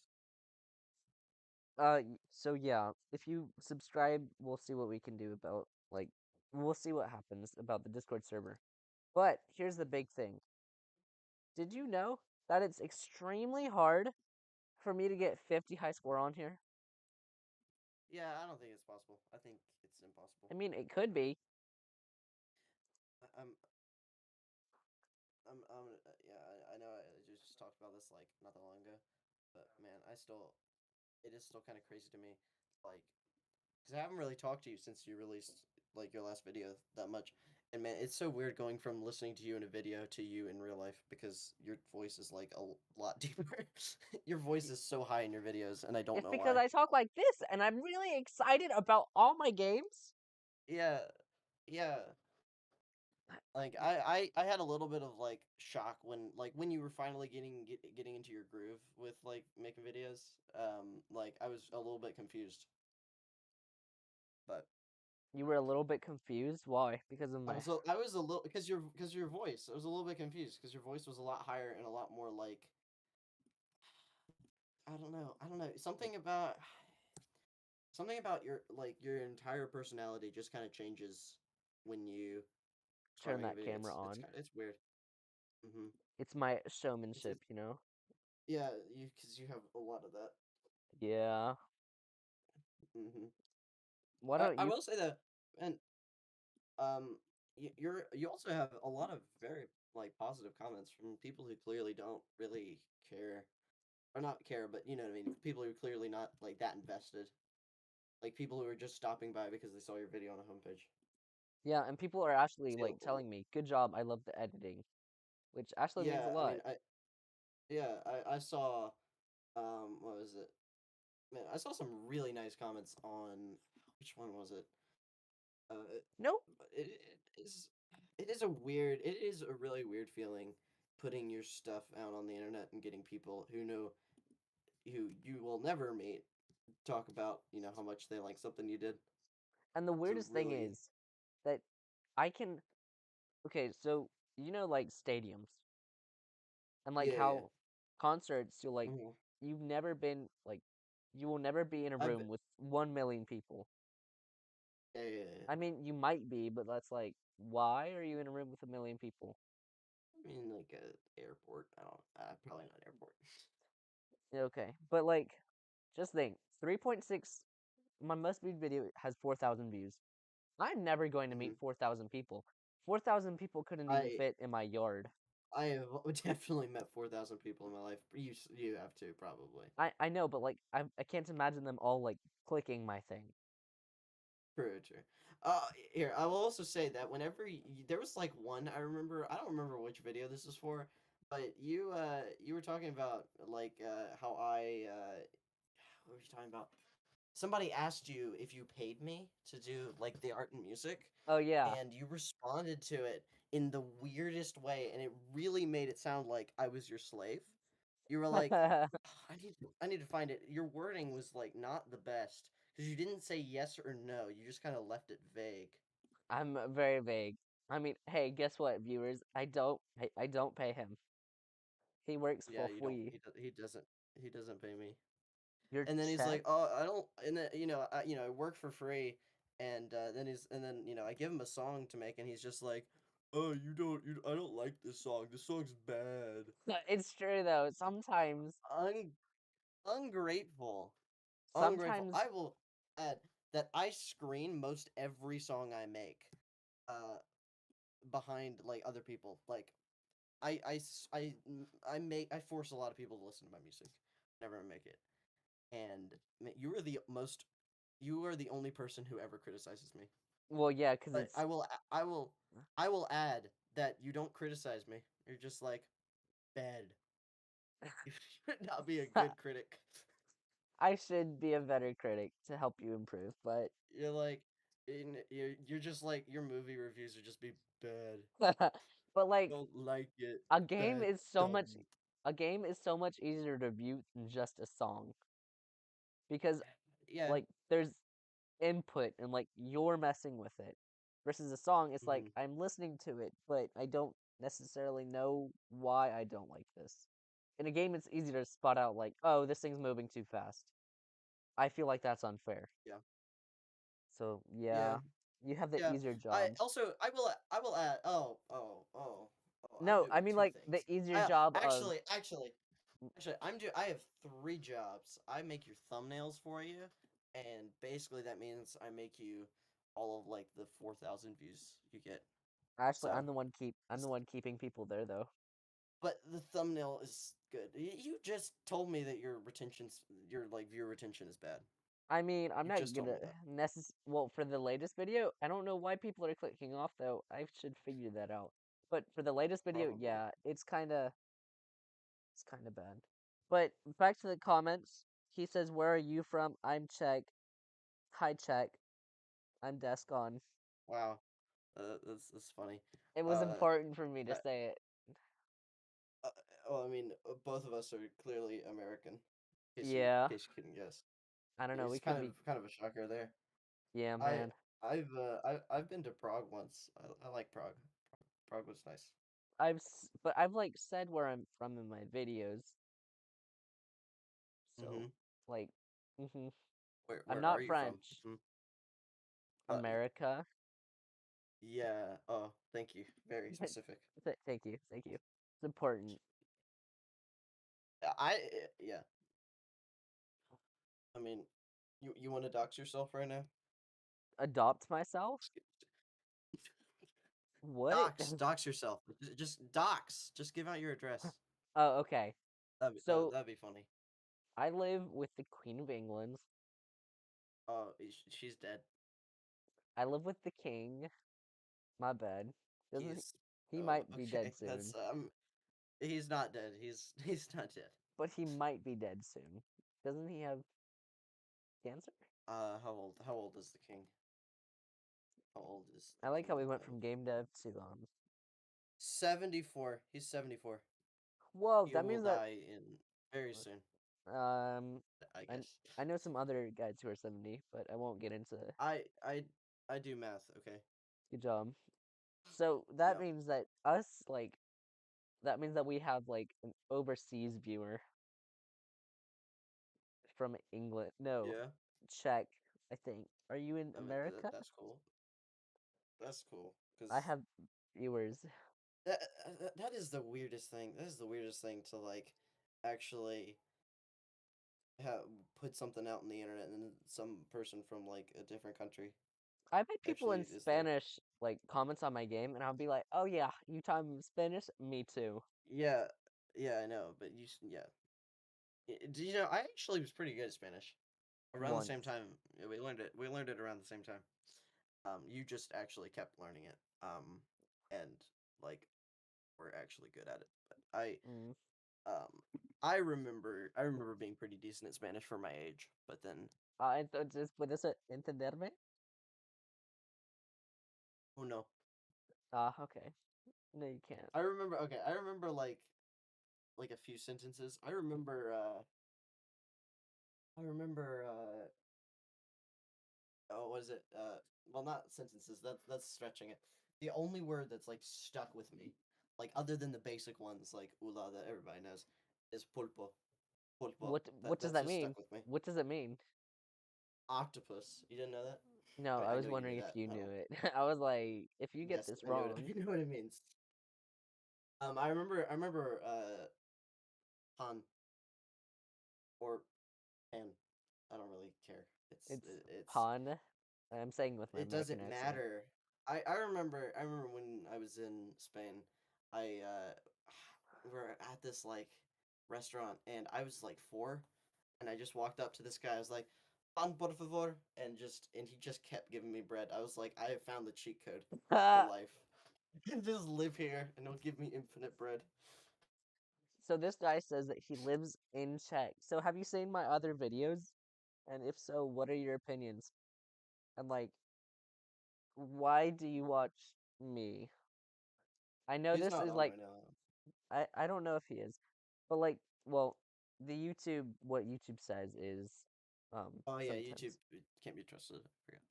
so yeah, if you subscribe, we'll see what we can do about like we'll see what happens about the Discord server. But here's the big thing. Did you know that it's extremely hard for me to get 50 high score on here? Yeah, I don't think it's possible. I think it's impossible. I mean, it could be. I- am yeah, I know I just talked about this like not that long ago, but man, it is still kind of crazy to me, like, because I haven't really talked to you since you released like your last video that much, and man, it's so weird going from listening to you in a video to you in real life because your voice is like a lot deeper. Your voice is so high in your videos, and I don't It's know because why. I talk like this and I'm really excited about all my games. Yeah, yeah. Like I had a little bit of like shock when you were finally getting into your groove with like making videos. Like I was a little bit confused, but You were a little bit confused. Why? Because of my I was a little because your voice. I was a little bit confused because your voice was a lot higher and a lot more like I don't know something about your like your entire personality just kind of changes when you start turn making that video. camera It's on. kind it's weird. Mm-hmm. It's my It's a, showmanship, you know? yeah, you because you have a lot of that. Yeah. Mm-hmm. Why don't I you will say that, and you also have a lot of very like positive comments from people who clearly don't really care or not care, but you know what I mean. People who are clearly not like that invested, like people who are just stopping by because they saw your video on a homepage. Yeah, and people are actually See, like telling me, "Good job, I love the editing," which actually means a yeah, I lot. mean, I saw what was it? Man, I saw some really nice comments on which one was it? Uh, Nope. it is it is a weird it is a really weird feeling putting your stuff out on the internet and getting people who know who you will never meet talk about how much they like something you did. And the It's a weirdest thing really is that I can. Okay, so like stadiums and like yeah, yeah. how concerts, you like Hmm. you've never been like you will never be in a I've room with 1 million people. yeah, yeah, yeah. I mean, you might be, but that's like, why are you in a room with 1 million people? I mean, like a airport. I don't. Probably not airport. Okay, but like, just think, 3.6. My must read video has 4,000 views. I'm never going to Hmm. meet 4,000 people. 4,000 people couldn't even I fit in my yard. I have definitely met 4,000 people in my life. You have to probably. I know, but like, I can't imagine them all like clicking my thing. True, true. Here I will also say that whenever there was like one I remember, I don't remember which video this was for, but you were talking about like how what were you talking about? Somebody asked you if you paid me to do like the art and music, Oh yeah. and you responded to it in the weirdest way, and it really made it sound like I was your slave. You were like, I need to find it. Your wording was like not the best because you didn't say yes or no. You just kind of left it vague. I'm very vague. I mean, hey, guess what, viewers? I don't pay him. He works Yeah, for you don't. free. He doesn't. He doesn't pay me. Your And then he's like, check? "Oh, I don't." And then I work for free. And then I give him a song to make, and he's just like, "Oh, you don't. You. I don't like this song. This song's bad." It's true though. Sometimes, Un ungrateful. Ungrateful. sometimes, I will add that I screen most every song I make. Uh, behind like other people. Like I force a lot of people to listen to my music whenever I make it. And you are the only person who ever criticizes me. well, yeah, because But it's. I will add that you don't criticize me. You're just like bad. You should not be a good critic. I should be a better critic to help you improve, but You're like you're just like your movie reviews would just be bad. but like Don't like it. a game Bad. is so Don't. much a game is so much easier to review than just a song because Yeah. like there's input and like you're messing with it versus a song it's like Hmm. I'm listening to it but I don't necessarily know why I don't like this. In a game it's easy to spot out like, oh, this thing's moving too fast. I feel like that's unfair. Yeah. So Yeah. yeah, you have the Yeah. easier job. I will add I'm No, I doing mean two like things. the easier I job of. actually actually actually I have three jobs. I make your thumbnails for you, and basically that means I make you all of like the 4,000 views you get. Actually, So I'm the one keeping people there though. but the thumbnail is good. You just told me that your like viewer retention is bad. I mean, I'm You not just told gonna me that. well, for the latest video, I don't know why people are clicking off though. I should figure that out. But for the latest video, Probably. yeah, it's kind of bad. But back to the comments. He says, "Where are you from?" I'm Czech. Hi Czech. I'm Descon. Wow. That's funny. It was Uh, important for me to I, say it. uh, well, I mean, both of us are clearly American. Yeah. In case you couldn't guess, I don't know. We it's could be. kind of a shocker there. Yeah, I man. I've been to Prague once. I like Prague. Prague was nice. But I've like said where I'm from in my videos. So, Mm-hmm. like, I'm Where are not you from? French. Hmm. Uh, America. yeah. Oh, thank you. Very specific. Thank you, thank you. It's important. Yeah. I mean, you want to dox yourself right now? Adopt myself? What? Dox yourself. Just dox. Just give out your address. Oh, okay. So That'd be funny. I live with the Queen of England. Oh, she's dead. I live with the King. My bad. Doesn't he? He's He oh might be dead okay. soon, He's not dead. He's not dead. but he might be dead soon. Doesn't he have cancer? How old is the king? How old is I the like how we kingdom went of from game dev to 74? He's 74. Whoa, He that will means that die in very soon, um I I guess. I know some other guys who are 70, but I won't get into I I I do math, okay? good job. So that Yeah. means that us like that means that we have like an overseas viewer from England. No, Yeah. Czech, I think. Are you in I mean, America? that's cool. That's cool I because have viewers. that is the weirdest thing. That is the weirdest thing to like actually have put something out on the internet and then some person from like a different country I've had people actually in is there. Spanish like comments on my game, and I'll be like, "Oh yeah, you talk Spanish? Me too." Yeah, yeah, I know, but yeah. Do you know I actually was pretty good at Spanish around the same Once. time. Yeah, we learned it. We learned it around the same time. You just actually kept learning it. And like we're actually good at it. But Mm. um, I remember being pretty decent at Spanish for my age. But then, Entonces, ¿puedes entenderme? oh no, Ah, okay. No, you can't. I remember. Okay, I remember like a few sentences. I remember. I remember. Oh, what is it? Well, not sentences. That's stretching it. The only word that's like stuck with me, like other than the basic ones like ula that everybody knows, is pulpo. Pulpo. What does That's that just mean? stuck with me. What does it mean? Octopus. You didn't know that? No, I mean, I I was know you wondering knew if that. you I knew don't. it. I was like, if you get Yes, this I know. I wrong, know what it means. I remember. I remember. Han or pan. I don't really care. it's It's pawn. I'm saying with my it American doesn't accent. matter. I remember when I was in Spain, I we were at this like restaurant and I was like 4 and I just walked up to this guy. I was like, "Pan por favor," and he just kept giving me bread. I was like, I have found the cheat code to life. Just live here and it'll give me infinite bread. So this guy says that he lives in Czech. So have you seen my other videos? And if so, what are your opinions? And like, why do you watch me? I know He's this not is on like right now. I don't know if he is, but like, well, the YouTube what YouTube says is Oh yeah, YouTube sometimes. it can't be trusted. I forgot.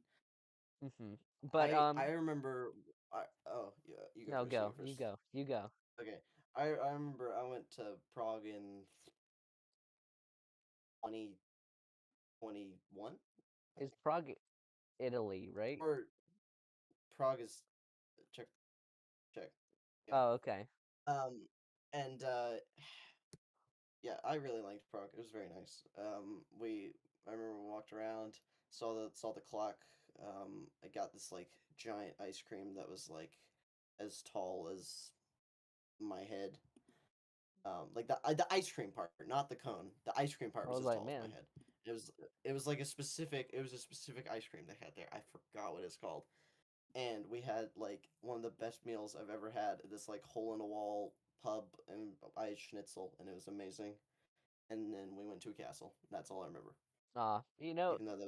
But I remember. Oh yeah, you go no, first. You go, go first. you go. Okay. I remember I went to Prague in 2021, I Is think. Prague Italy, right? Or Prague is Czech. Czech. Yeah. Oh, okay. Um, and yeah, I really liked Prague. It was very nice. I remember we walked around, saw the clock. I got this like giant ice cream that was like as tall as my head. Like the ice cream part, not the cone. The ice cream part I was was as like, tall as my man, head. It was like a specific ice cream they had there. I forgot what it's called. And we had like one of the best meals I've ever had at this like hole in a wall pub and I had schnitzel and it was amazing. And then we went to a castle. That's all I remember. you know, Even though that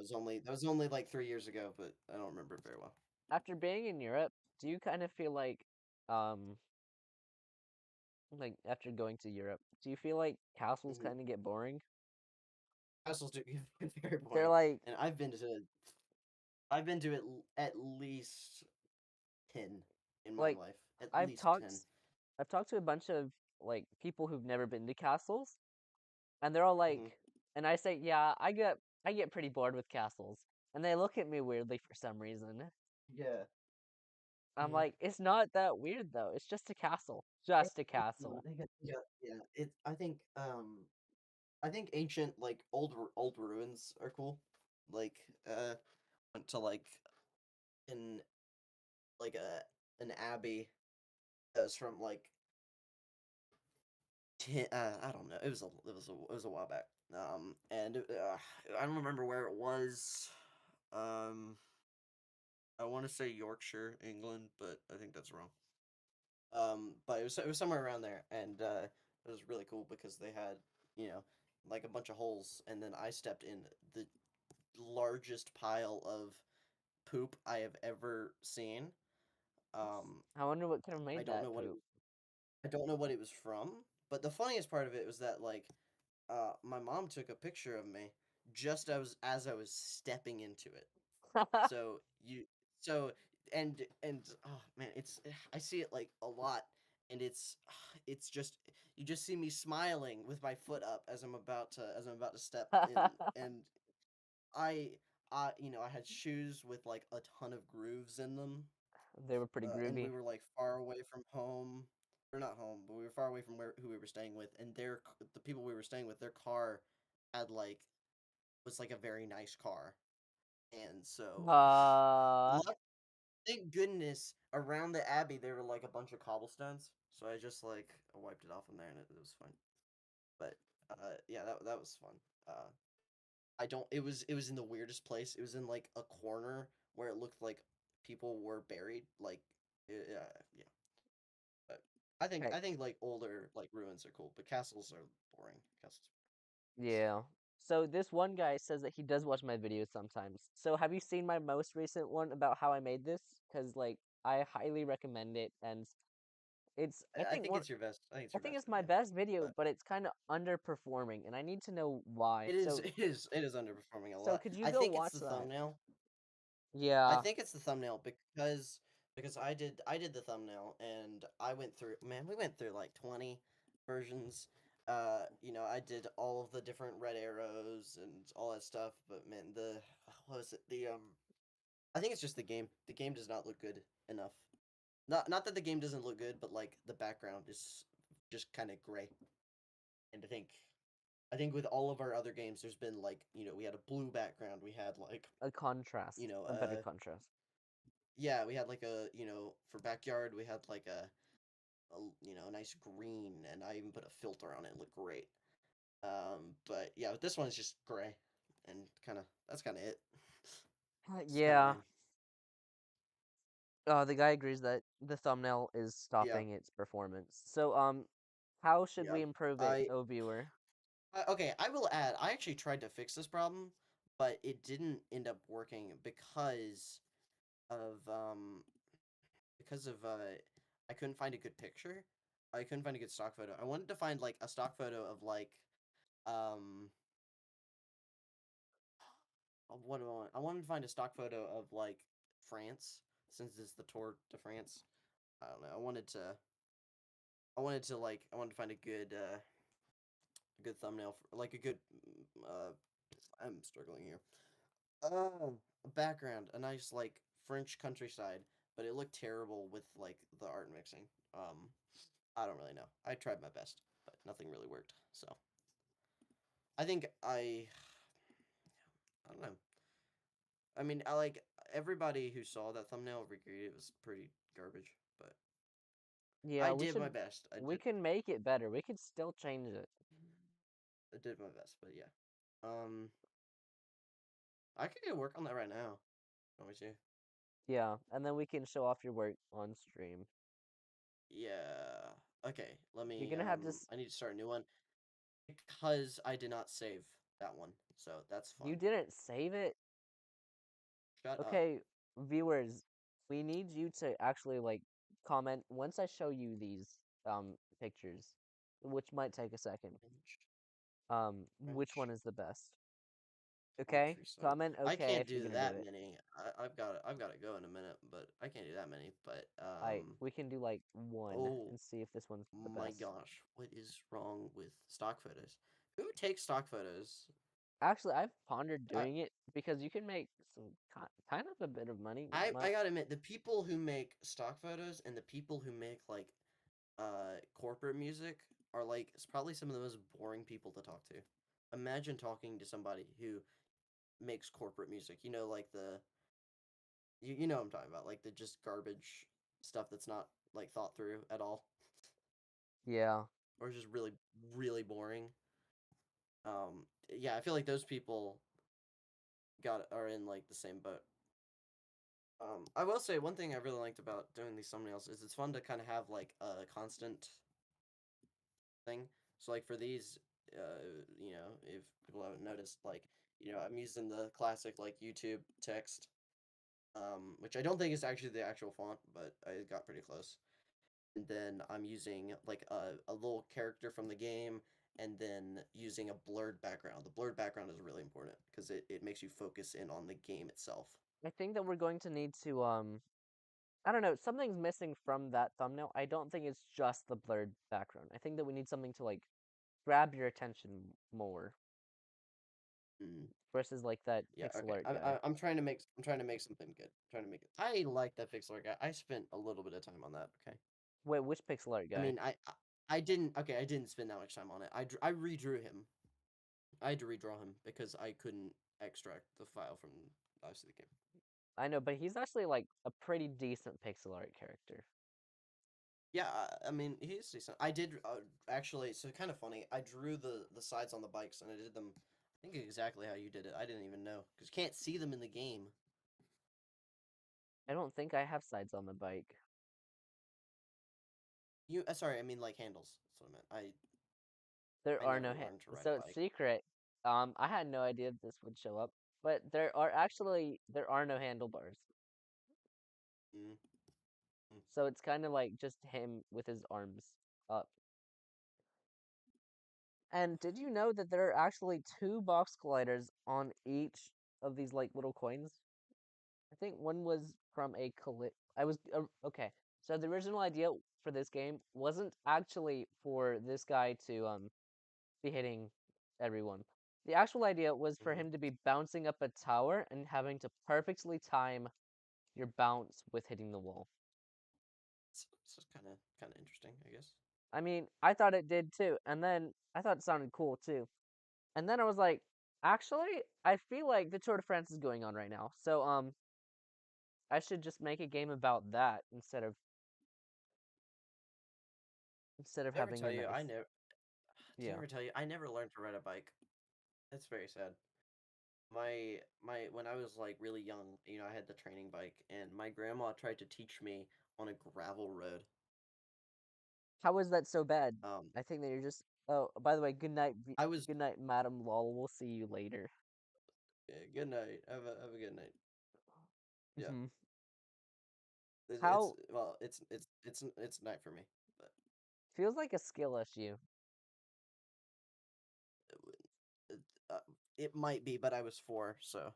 was only like 3 years ago, but I don't remember it very well. after being in Europe, do you kind of feel um, like after going to Europe, do you feel like castles Hmm. kind of get boring? Castles do get very They're boring, like, and I've been to it at least 10 in my like life. At I've least talked 10. I've talked to a bunch of like people who've never been to castles, and they're all Hmm. like, and I say, yeah, I get pretty bored with castles, and they look at me weirdly for some reason. Yeah. I'm Hmm. like, it's not that weird though. It's just a castle, just a castle. Yeah, yeah. I think ancient like old ruins are cool. Like went to like in like an abbey that was from like I don't know. It was a while back. And I don't remember where it was. Um, I want to say Yorkshire, England, but I think that's wrong. But it was somewhere around there, and it was really cool because they had you know like a bunch of holes, and then I stepped in the largest pile of poop I have ever seen. Um, I wonder what could have I made don't that know what it poop. was. I don't know what it was from, but the funniest part of it was that like my mom took a picture of me just as I was stepping into it. So you so and oh man, it's I see it like a lot and it's just you just see me smiling with my foot up as I'm about to step in and I I had shoes with like a ton of grooves in them. They were pretty And we groovy. were like far away from home. We're not home, but we were far away from who we were staying with and the people we were staying with, their car had like was like a very nice car. And so Uh, luck thank goodness around the abbey there were like a bunch of cobblestones. So I just like wiped it off in there and it was fine. But yeah, that was fun. I don't it was in the weirdest place. It was in like a corner where it looked like people were buried. Like yeah. But okay. I think like older like ruins are cool, but castles are boring. Castles. Yeah. So this one guy says that he does watch my videos sometimes. So have you seen my most recent one about how I made this? Because like I highly recommend it, and it's I think it's your best. I think it's I your think best it's my video. best video, But but it's kind of underperforming, and I need to know why. it is underperforming a So lot. could you I go think it's watch the that? thumbnail. I Yeah, think it's the thumbnail because I did the thumbnail and I went through man, we went through like 20 versions. I did all of the different red arrows and all that stuff, but man, the what was it? I think it's just the game. The game does not look good enough. Not that the game doesn't look good, but like the background is just kind of gray. And I think with all of our other games, there's been like we had a blue background, we had like a you contrast, know a better uh contrast. yeah, we had like a for backyard we had like a nice green, and I even put a filter on it. It looked great. But yeah, but this one's just gray, and that's kind of it. It's kind of Yeah, lame. the guy agrees that the thumbnail is Yeah, stopping its performance. So, how should yeah. we improve it, I oh viewer? Okay, I will add, I actually tried to fix this problem, but it didn't end up working of because of I couldn't find a good picture. I couldn't find a good stock photo. I wanted to find like a stock photo of like um what do I want? I wanted to find a stock photo of like France since it's the Tour de France. I don't know. I wanted to find a good thumbnail for, like a good I'm struggling here. A background, a nice like French countryside, but it looked terrible with like the art mixing. I don't really know. I tried my best, but nothing really worked. So I think I don't know. I mean, I like everybody who saw that thumbnail agreed it was pretty garbage, but Yeah, I did my best. we can make it better. We could still change it. I did my best, but yeah. Um, I could go work on that right now. Want me to? Yeah, and then we can show off your work on stream. Yeah. Okay. Let You're me. gonna have to. I need to start a new one because I did not save that one, so that's You fun. didn't save it? Shut up. Okay, viewers, we need you to actually like comment once I show you these pictures, which might take a second. French, Which one French is the best? Okay? countryside. Comment I okay can't if you're do gonna do that it. many. I've got to go in a minute, but I can't do that many. But We can do like one oh and see if this one's the my best. gosh, what is wrong with stock photos? Who takes stock photos? Actually, I've pondered I doing it because you can make some kind of a bit of money, not I much. gotta admit, the people who make stock photos and the people who make like corporate music are like it's probably some of the most boring people to talk to. Imagine talking to somebody who makes corporate music. Like you know what I'm talking about, like the just garbage stuff that's not like thought through at all, Yeah. or just really boring. Yeah, I feel like those people got are in like the same boat. I will say one thing I really liked about doing these thumbnails is it's fun to kind of have like a constant thing. So like for these, if people haven't noticed, like I'm using the classic like YouTube text. which I don't think is actually the actual font, but I got pretty close. And then I'm using like a little character from the game, and then using a blurred background. The blurred background is really important because it makes you focus in on the game itself. I think that we're going to need to I don't know, something's missing from that thumbnail. I don't think it's just the blurred background. I think that we need something to like grab your attention more Mm. versus like that Yeah, pixel okay. art guy. I'm trying to make something good. I'm trying to make it. I like that pixel art guy. I spent a little bit of time on that. Okay. Wait, which pixel art I guy? mean, I didn't. Okay, I didn't spend that much time on it. I redrew him. I had to redraw him because I couldn't extract the file from obviously the game. I know, but he's actually like a pretty decent pixel art character. Yeah, I mean he's decent. I did actually. So kind of funny. I drew the sides on the bikes and I did them. I think exactly how you did it. I didn't even know because you can't see them in the game. I don't think I have sides on the bike. You sorry, I mean like handles. That's what I meant. There I are never no learned to ride a so it's bike. secret. I had no idea this would show up, but there are no handlebars. Mm, mm. So it's kind of like just him with his arms up. And did you know that there are actually two box colliders on each of these like little coins? I think one was from a I was okay. So the original idea for this game wasn't actually for this guy to be hitting everyone. The actual idea was for Mhm. him to be bouncing up a tower and having to perfectly time your bounce with hitting the wall. It's kind of interesting, I guess. I mean, I thought it did too, and then I thought it sounded cool too. And then I was like, actually, I feel like the Tour de France is going on right now. So I should just make a game about that instead of Did I ever having tell a you nice I never? Did I yeah. ever tell you I never learned to ride a bike? That's very sad. My when I was like really young, I had the training bike, and my grandma tried to teach me on a gravel road. How is that so bad? Um, I think that you're just oh, by the way, I was good night, Madam Lol. We'll see you later. yeah, good night. Have a good night. Yeah, Hmm. it's How well, it's night for me, but feels like a skill issue. it, uh, it might be. But I was four, so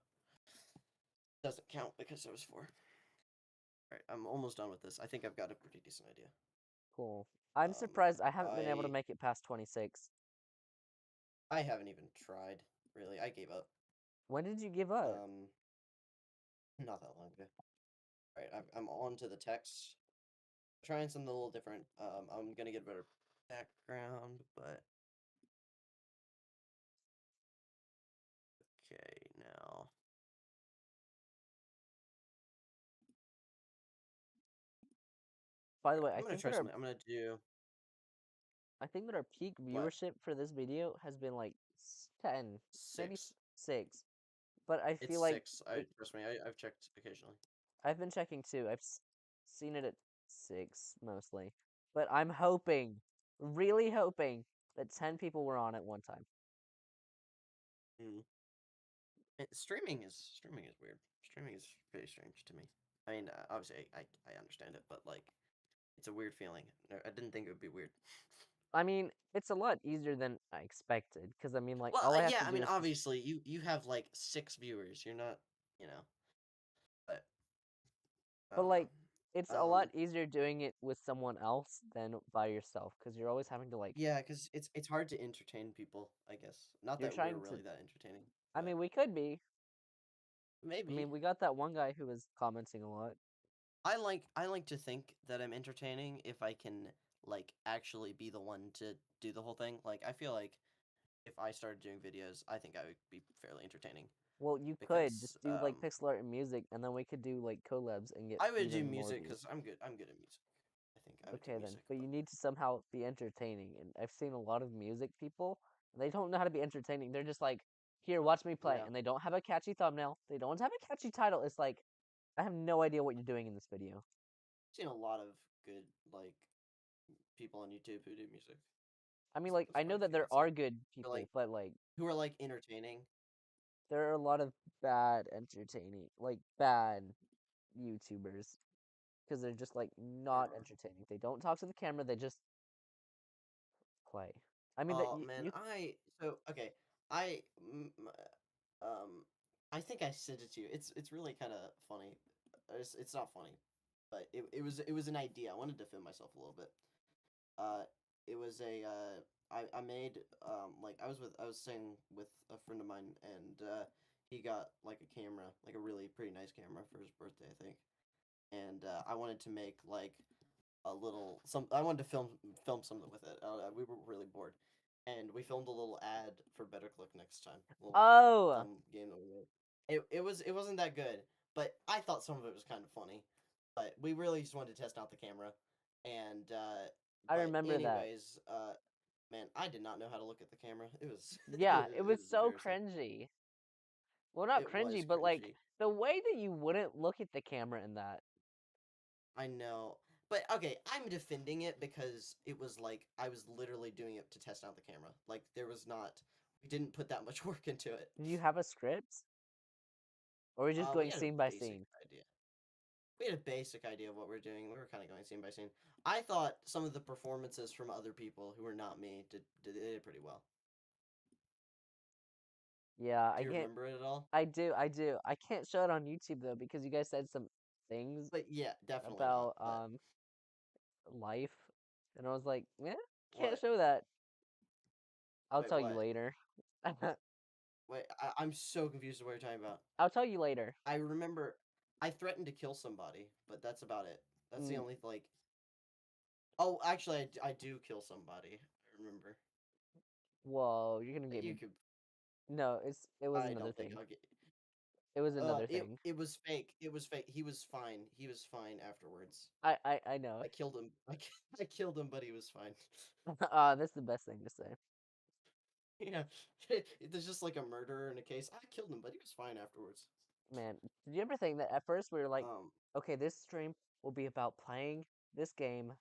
doesn't count because I was four. All right, I'm almost done with this. I think I've got a pretty decent idea. Cool. I'm Um, surprised I haven't been able to I make it past 26. I haven't even tried really. I gave up. When did you give up? Um, not that long ago. All right, I'm on to the text. Trying something a little different. I'm gonna get a better background, but okay now. By the way, I'm gonna try something. I'm gonna do I think that our peak what viewership for this video has been like 10, maybe 6. 6. But I It's feel like 6. I it trust me. I've checked occasionally. I've been checking too. Seen it at 6 mostly. But I'm hoping, really hoping that 10 people were on at one time. Mm. Streaming is weird. Streaming is very strange to me. I mean, obviously I understand it, but like it's a weird feeling. I didn't think it would be weird. I mean, it's a lot easier than I expected because I mean like Well, all I have yeah. to I do mean, is just obviously you have like 6 viewers. You're not, you know, but but um like it's a lot um easier doing it with someone else than by yourself because you're always having to like yeah, because it's hard to entertain people. I guess not you're that we're trying to really that entertaining, I but mean, we could be. I maybe. mean, we got that one guy who was commenting a lot. I like to think that I'm entertaining if I can like actually be the one to do the whole thing. Like I feel like if I started doing videos, I think I would be fairly entertaining Well, you could because just do like pixel art and music, and then we could do like collabs and get I would do even more music views. because I'm good at music. I think I would do Okay, then. music, But but you need to somehow be entertaining. And I've seen a lot of music people, and they don't know how to be entertaining. They're just like, here, watch me play. yeah, And they don't have a catchy thumbnail. They don't have a catchy title. It's like, I have no idea what you're doing in this video. I've seen a lot of good like people on YouTube who do music. I mean, There's, like, there's I know quite a that few, there I'd say. are good Who are like people, but like, entertaining. there are a lot of bad entertaining. Like, bad. YouTubers because they're just like not Or entertaining. They don't talk to the camera. They just play. I mean that oh man, you okay. I mm, m- um I think I sent it to you. It's really kind of funny. It's not funny, but it was an idea. I wanted to film myself a little bit. Uh, it was a I made like I was staying with a friend of mine, and he got like a camera, like a really pretty nice camera for his birthday, I think. And I wanted to make like a little some. I wanted to film something with it. We were really bored, and we filmed a little ad for Better Click Next Time. A little oh dumb game that we made. It wasn't that good, but I thought some of it was kind of funny. But we really just wanted to test out the camera, and I but remember that. anyways, man, I did not know how to look at the camera. It was Yeah, it it was was so embarrassing. cringy. Well, not It cringy, was but like cringy. the way that you wouldn't look at the camera in that. I know. But okay, I'm defending it because it was like I was literally doing it to test out the camera. Like there was not we didn't put that much work into it. Did you have a script, or were you just We going had a scene by basic scene? idea. We had a basic idea of what we are doing. We were kind of going scene by scene. I thought some of the performances from other people who were not me did pretty well. Yeah, Do I you can't. remember it at all? I do. I do. I can't show it on YouTube though because you guys said some things But yeah, definitely not. about But life, and I was like, yeah, can't what? show that. I'll Wait, tell you what? later. Wait, I'm so confused with what you're talking about. I'll tell you later. I remember I threatened to kill somebody, but that's about it. That's the Mm, only like. Oh, actually, I do kill somebody. I remember. whoa, you're gonna But get you me. could. No, it was I another don't think thing. I'll get. It was another It thing. it was fake. It was fake. He was fine. He was fine afterwards. I know. I killed him. I killed him, but he was fine. That's the best thing to say. Yeah, there's just like a murderer in a case. I killed him, but he was fine afterwards. Man, did you ever think that at first we were like, Um, okay, this stream will be about playing this game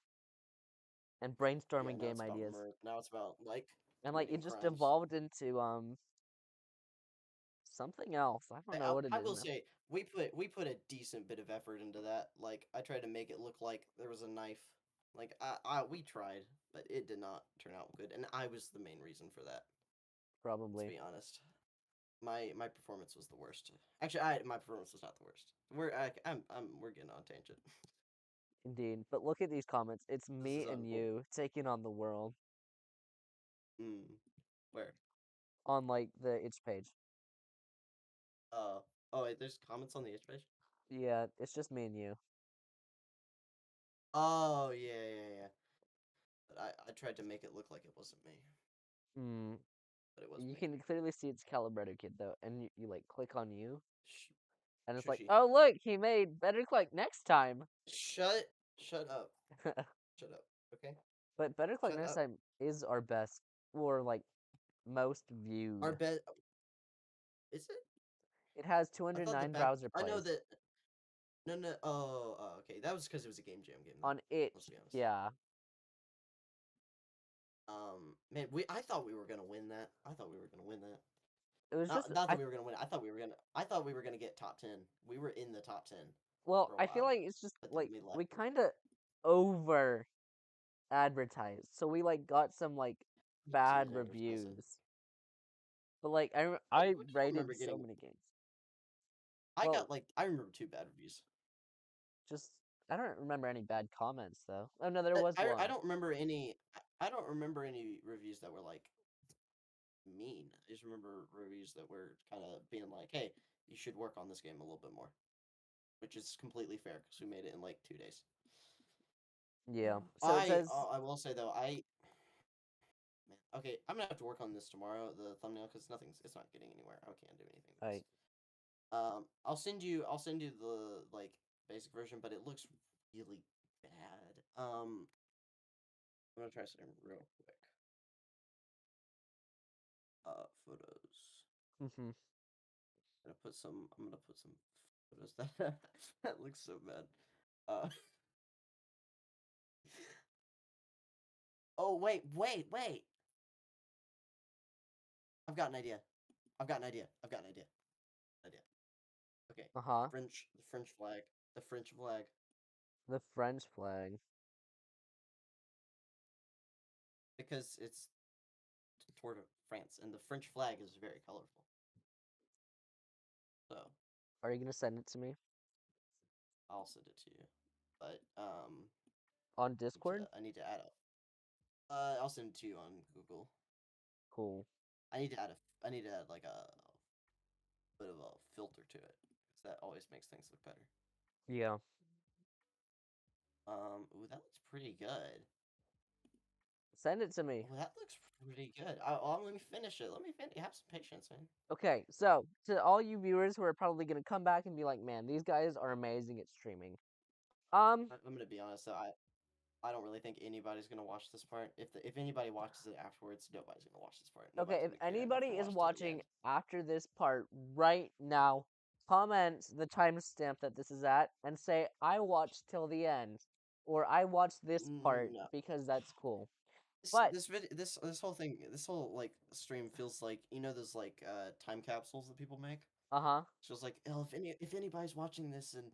and yeah. brainstorming Now game it's about ideas, murder. Now it's about like and like it committing just crimes. evolved into something else. I don't know what it I is will now. say we put a decent bit of effort into that. Like I tried to make it look like there was a knife. Like we tried, but it did not turn out good, and I was the main reason for that. Let's Probably, be honest. My performance was the worst. Actually, my performance was not the worst. We're getting on tangent. indeed. But look at these comments. It's This is me and unimportant. you taking on the world Mm, where? on like the itch page. Oh wait, there's comments on the itch page. Yeah, it's just me and you. Oh yeah. But I tried to make it look like it wasn't me, Hmm. but it was You me. can clearly see it's Calibrated Kid though, and you like click on you, Sh- and it's like, Shushy. oh look, he made better click next time. Shut up. Shut up. Okay? But better click Shut next up. time is our best or like most Our viewed. bet is it? It has I thought the 209 bad browser I know plays that no okay. That was because it was a game jam game then. on itch. Let's be honest. Yeah, Man, we I thought we were gonna win that. I thought we were gonna win that. it was just Not that I. we were gonna win. I thought we were gonna get top 10. We were in the top 10 Well, for a I feel while, like it's just but then like we left. we kind of over advertised, so we like got some like Yes, we bad did advertise it. reviews. But like I What do you rated remember so getting? many games. I Well, got like I remember two bad reviews. just I don't remember any bad comments though. Oh no, there was I one. don't remember any. I don't remember any reviews that were like mean. I just remember reviews that were kind of being like, "Hey, you should work on this game a little bit more," which is completely fair because we made it in like 2 days. Yeah. So it says, I will say though man, okay, I'm gonna have to work on this tomorrow, the thumbnail, because it's not getting anywhere. I can't do anything with this. I I'll send you the like basic version, but it looks really bad. I'm gonna try something real quick. Photos. mhm. I'm gonna put some photos that that looks so bad. Uh oh wait. I've got an idea. I've got an idea. Idea. Okay. Uh-huh. The French flag. The French flag. The French flag. Because it's toward France, and the French flag is very colorful. So Are you gonna send it to me I'll send it to you. But on Discord? I need to add a. I'll send it to you on Google. Cool. I need to add like a bit of a filter to it because that always makes things look better. Yeah. Ooh, that looks pretty good. Send it to me. Well, that looks pretty good. Let me finish it. Let me have some patience, man. Okay, so to all you viewers who are probably gonna come back and be like, "Man, these guys are amazing at streaming." Um, I'm gonna be honest though. I don't really think anybody's gonna watch this part. If anybody watches it afterwards, nobody's gonna watch this part. okay, Nobody's if gonna care enough anybody to is watch till the watching end. after this part right now, comment the timestamp that this is at and say, "I watched till the end," or "I watched this part No, because that's cool." But this whole thing, this whole like stream feels like those like time capsules that people make. uh So it's like, oh, if anybody's watching this in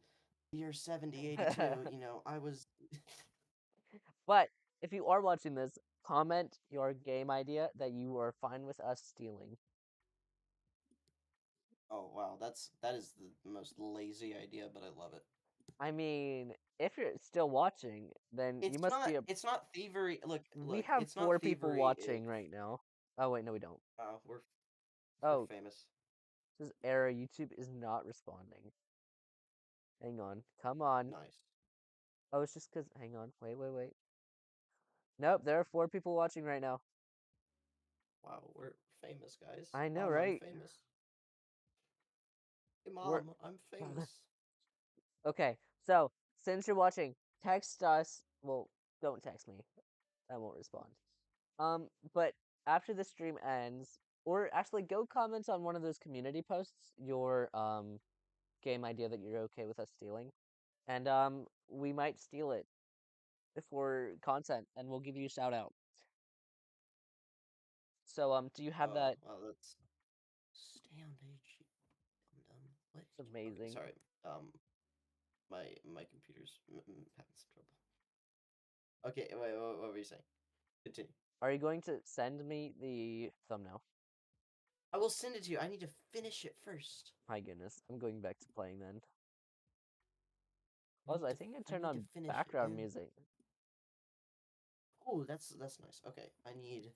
the year 7082, huh. I was. But if you are watching this, comment your game idea that you are fine with us stealing. Oh wow, that is the most lazy idea, but I love it. I mean, if you're still watching, then you must be a. It's not thievery. We Look, have it's not 4 people thievery if watching right now. Oh wait, no, we don't. we're Oh, famous. this is error. YouTube is not responding. Hang on. Come on. Nice. Oh, it's just because. Hang on. Wait, wait, wait. Nope, there are 4 people watching right now. Wow, we're famous, guys. I know, Mom, I'm right? famous. Hey, We're mom, I'm famous. okay. So since you're watching, text us. Well, don't text me. I won't respond. But after the stream ends, or actually go comment on one of those community posts your game idea that you're okay with us stealing, and we might steal it for content, and we'll give you a shout out. So do you have Oh, that? wow, that's stay on page. Dum. What? It's Okay, amazing. sorry. My computer's having some trouble. Okay, wait, what were you saying? Continue. Are you going to send me the thumbnail? I will send it to you. I need to finish it first. My goodness, I'm going back to playing then. I Also, need I to think I I turned need to on finish it, background dude. music. Oh, that's nice. Okay, I need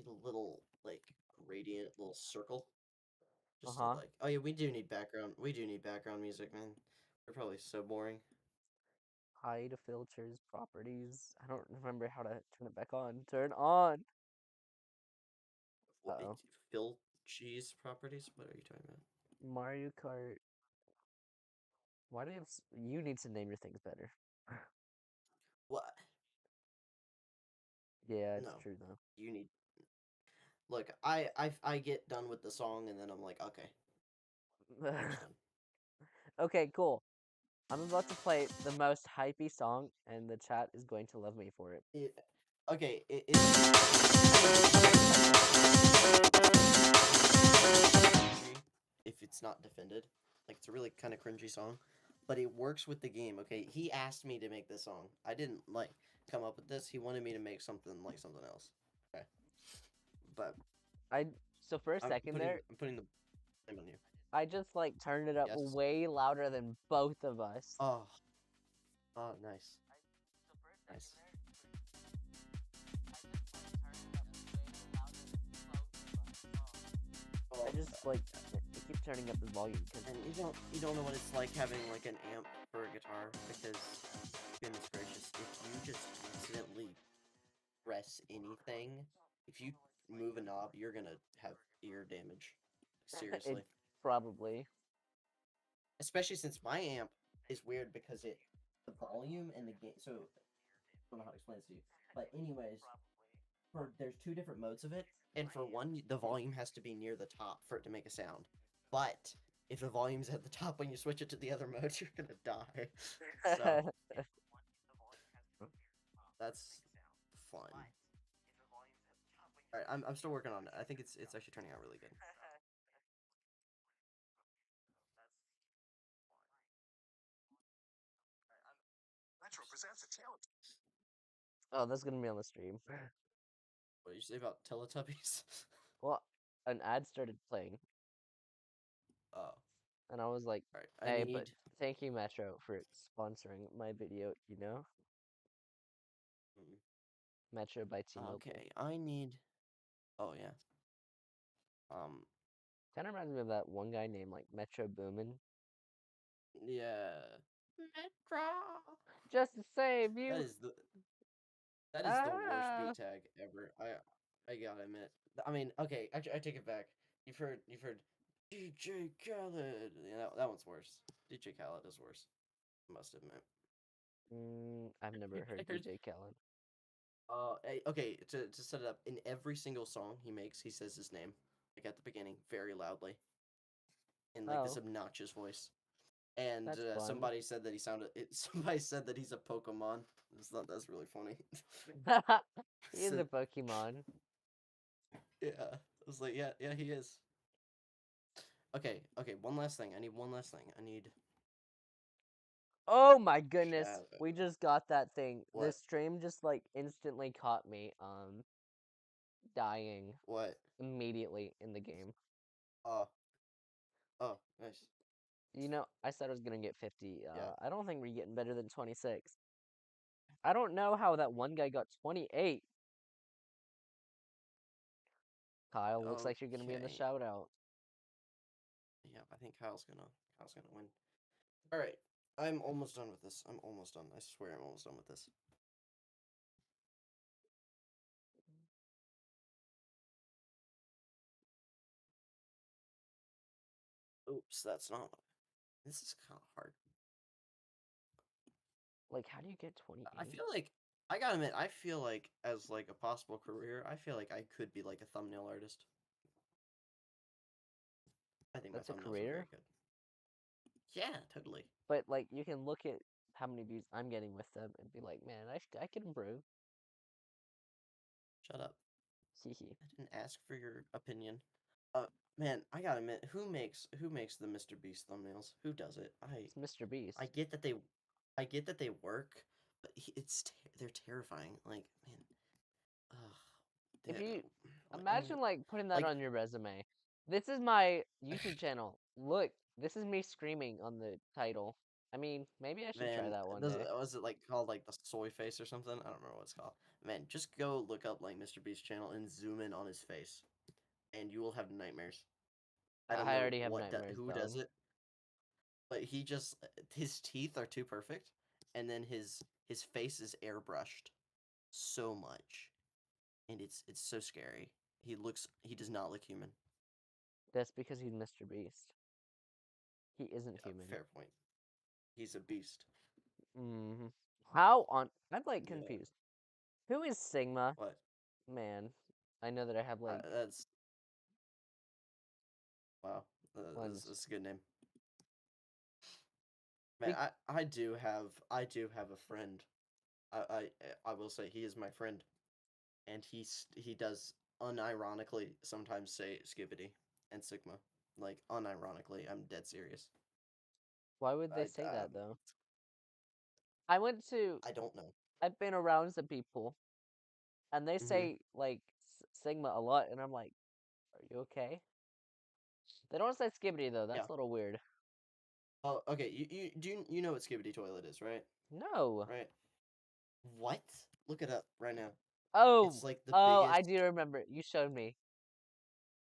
a little like radiant little circle. Uh Just to huh. like. Oh yeah, we do need background. We do need background music, man. They're probably so boring. Hide filters, properties. I don't remember how to turn it back on. Turn on. Uh Wait, oh. fill cheese properties? What are you talking about? Mario Kart. Why do you have? You need to name your things better. What? Yeah, it's No, true though. you need. Look, I get done with the song and then I'm like, okay, almost done. Okay, cool. I'm about to play the most hypey song, and the chat is going to love me for it. It, okay, cringy if it's not defended. Like it's a really kind of cringy song, but it works with the game. Okay, he asked me to make this song. I didn't like come up with this. He wanted me to make something like something else. Okay, but I so for a second there, I'm putting the blame on you. I just like turned it up Yes. way louder than both of us. Oh, oh, nice, nice. I Oh, just like I keep turning up the volume because and you don't know what it's like having like an amp for a guitar because goodness gracious, if you just accidentally press anything, if you move a knob, you're gonna have ear damage. it Seriously. probably. Especially since my amp is weird because the volume and the gain. So I don't know how to explain this to you, but anyways, there's two different modes of it, and for one, the volume has to be near the top for it to make a sound. But if the volume's at the top when you switch it to the other mode, you're gonna die. So that's fun. All right, I'm still working on it. I think it's actually turning out really good. Oh, that's gonna be on the stream. What did you say about Teletubbies? Well, an ad started playing, Oh, and I was like, all right. I "Hey, but need. thank you, Metro, for sponsoring my video." mm, Metro by T-Mobile. Okay, I need. Oh yeah. Um. Kind of reminds me of that one guy named like Metro Boomin. Yeah. Metro. Just to save That you. is the that is the worst beat Ah. tag ever. I gotta admit. I mean, okay, I take it back. You've heard DJ Khaled. Yeah, that one's worse. DJ Khaled is worse. I must admit. I've never heard There's DJ Khaled. okay, to set it up, in every single song he makes, he says his name, like at the beginning, very loudly, in like this Oh, obnoxious voice. And that's fun. somebody said that he sounded. Somebody said that he's a Pokemon. That's really funny. He is a So, Pokemon. yeah, I was like, yeah, yeah, he is. Okay, okay. One last thing. I need one last thing. I need Oh my goodness, shadow. we just got that thing. What? This stream just like instantly caught me dying What? immediately in the game. Oh, oh, nice. I said I was gonna get 50. Yeah. I don't think we're getting better than 26. I don't know how that one guy got 28. Kyle, looks like you're gonna be in the Okay. shout out. Yeah, I think Kyle's gonna win. All right. I'm almost done with this. I'm almost done. I swear I'm almost done with this. Oops, that's not. This is kind of hard. Like, how do you get I 28? feel like I gotta admit, I feel like as like a possible career, I feel like I could be like a thumbnail artist. I think my That's a thumbnails are very career? good. Yeah, totally. But like, you can look at how many views I'm getting with them and be like, man, I could improve. Shut up. Hehe. I didn't ask for your opinion. Uh, man, I gotta admit, who makes the Mr. Beast thumbnails? Who does it? It's Mr. I Beast. get that they, I get that they work, but they're terrifying. Like man, ugh, If they you I mean, imagine like putting that like on your resume. This is my YouTube channel. Look, this is me screaming on the title. I mean, maybe I should try man, that one does day. was it like called like the soy face or something? I don't remember what it's called. Man, just go look up like Mr. Beast channel and zoom in on his face, and you will have nightmares. I don't I know already have nightmares, who does dog. it, but he just his teeth are too perfect, and then his face is airbrushed so much, and it's so scary. He does not look human. That's because he's Mr. Beast. He isn't Yeah, human. fair point. He's a beast. hmm How on? I'm like Yeah. confused. Who is Sigma? What? Man, I know that I have like That's wow. ones. That's a good name. Man, Be- I do have a friend. I will say he is my friend, and he does unironically sometimes say Skibbity and Sigma, like unironically. I'm dead serious. Why would they I say that though? I went to. I don't know. I've been around some people, and they Hmm. say like Sigma a lot, and I'm like, are you okay? They don't say Skibbity though. Yeah. That's a little weird. Oh, okay. You know what Skibbity toilet is, right? No. Right. What? Look it up right now. It's Oh, like the oh, I biggest. do remember. You showed me.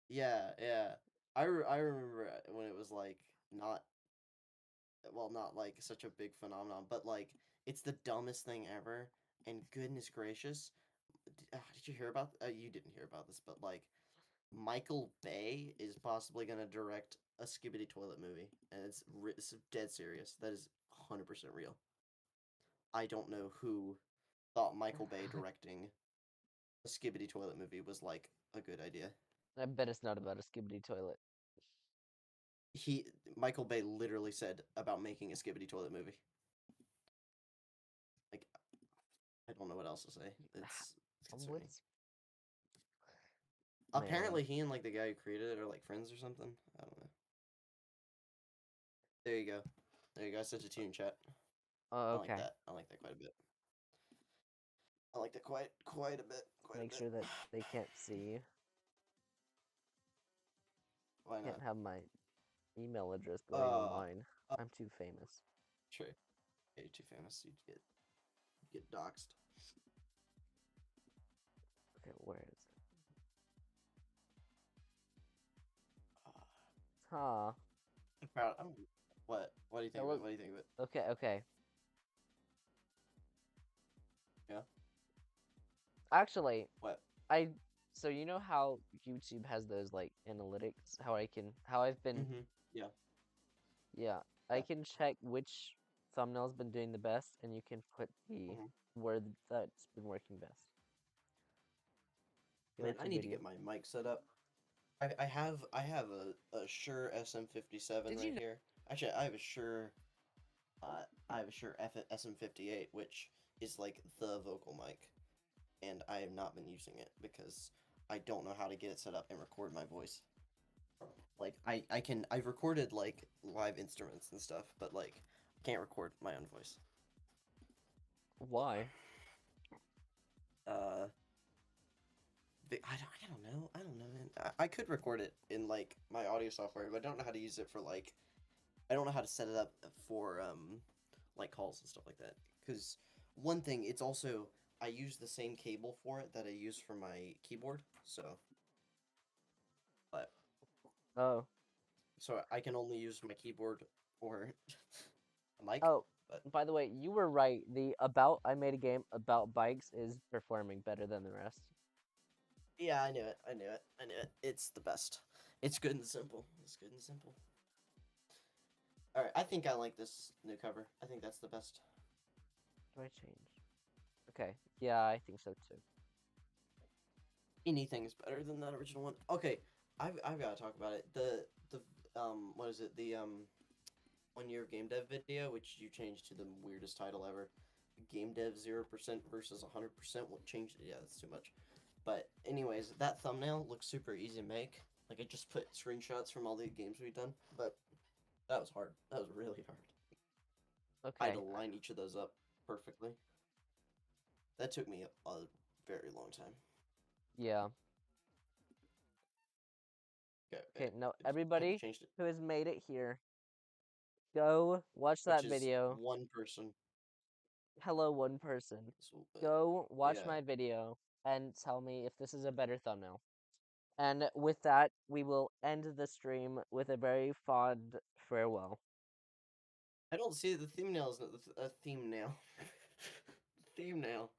Yeah, yeah. I remember when it was like not well, not like such a big phenomenon, but like it's the dumbest thing ever. And goodness gracious, did you hear about? You didn't hear about this, but like Michael Bay is possibly gonna direct a Skibbity Toilet movie, and it's dead serious. That is 100% real. I don't know who thought Michael Bay directing a Skibbity Toilet movie was like a good idea. I bet it's not about a Skibbity toilet. He Michael Bay literally said about making a Skibbity Toilet movie. Like I don't know what else to say. It's concerning. What's man? Apparently, he and like the guy who created it are like friends or something. I don't know. There you go. There you go. I sent it to you in chat. Oh, I like okay. that. I like that quite a bit. I liked it quite a bit, quite a Make bit. sure that they can't see. Why Can't not? have my email address going Uh, online. uh I'm too famous. true. Yeah, you're too famous. You get doxxed. Okay, where is it? Uh, Huh. I'm proud. What? What do you think That of it? look. What do you think of it? Okay, okay. Yeah. Actually, What? I. So you know how YouTube has those like analytics? How I've been. Mm-hmm. Yeah. Yeah, I Yeah. can check which thumbnail's been doing the best, and you can put the Mm-hmm. word that's been working best. Go Man, to I need to video. get my mic set up. I have a Shure SM57 Did right you know? here. Actually, I have a Shure SM58, which is like the vocal mic, and I have not been using it because I don't know how to get it set up and record my voice. Like I've recorded like live instruments and stuff, but like I can't record my own voice. Why? Uh, I don't know, man. I could record it in like my audio software, but I don't know how to use it for like I don't know how to set it up for like calls and stuff like that. Because one thing, it's also I use the same cable for it that I use for my keyboard, but Oh, so I can only use my keyboard for a mic. oh. But By the way, you were right. The about I made a game about bikes is performing better than the rest. yeah, I knew it. I knew it. I knew it. It's the best. It's good and simple. It's good and simple. All right, I think I like this new cover. I think that's the best. Do I change? Okay. Yeah, I think so too. Anything is better than that original one. Okay, I've got to talk about it. The what is it? The 1 year of game dev video, which you changed to the weirdest title ever. Game dev 0% versus 100%. What changed it? Yeah, that's too much. But anyways, that thumbnail looks super easy to make. Like I just put screenshots from all the games we've done, but that was hard. That was really hard. I had to Okay. line each of those up perfectly. That took me a very long time. Yeah. Okay, Okay. No, have you everybody changed it? who has made it here, go watch Which that is video. one person. Hello, one person. So, Go watch yeah. my video and tell me if this is a better thumbnail. And with that, we will end the stream with a very fond farewell. I don't see the theme nail is a theme nail. Theme nail.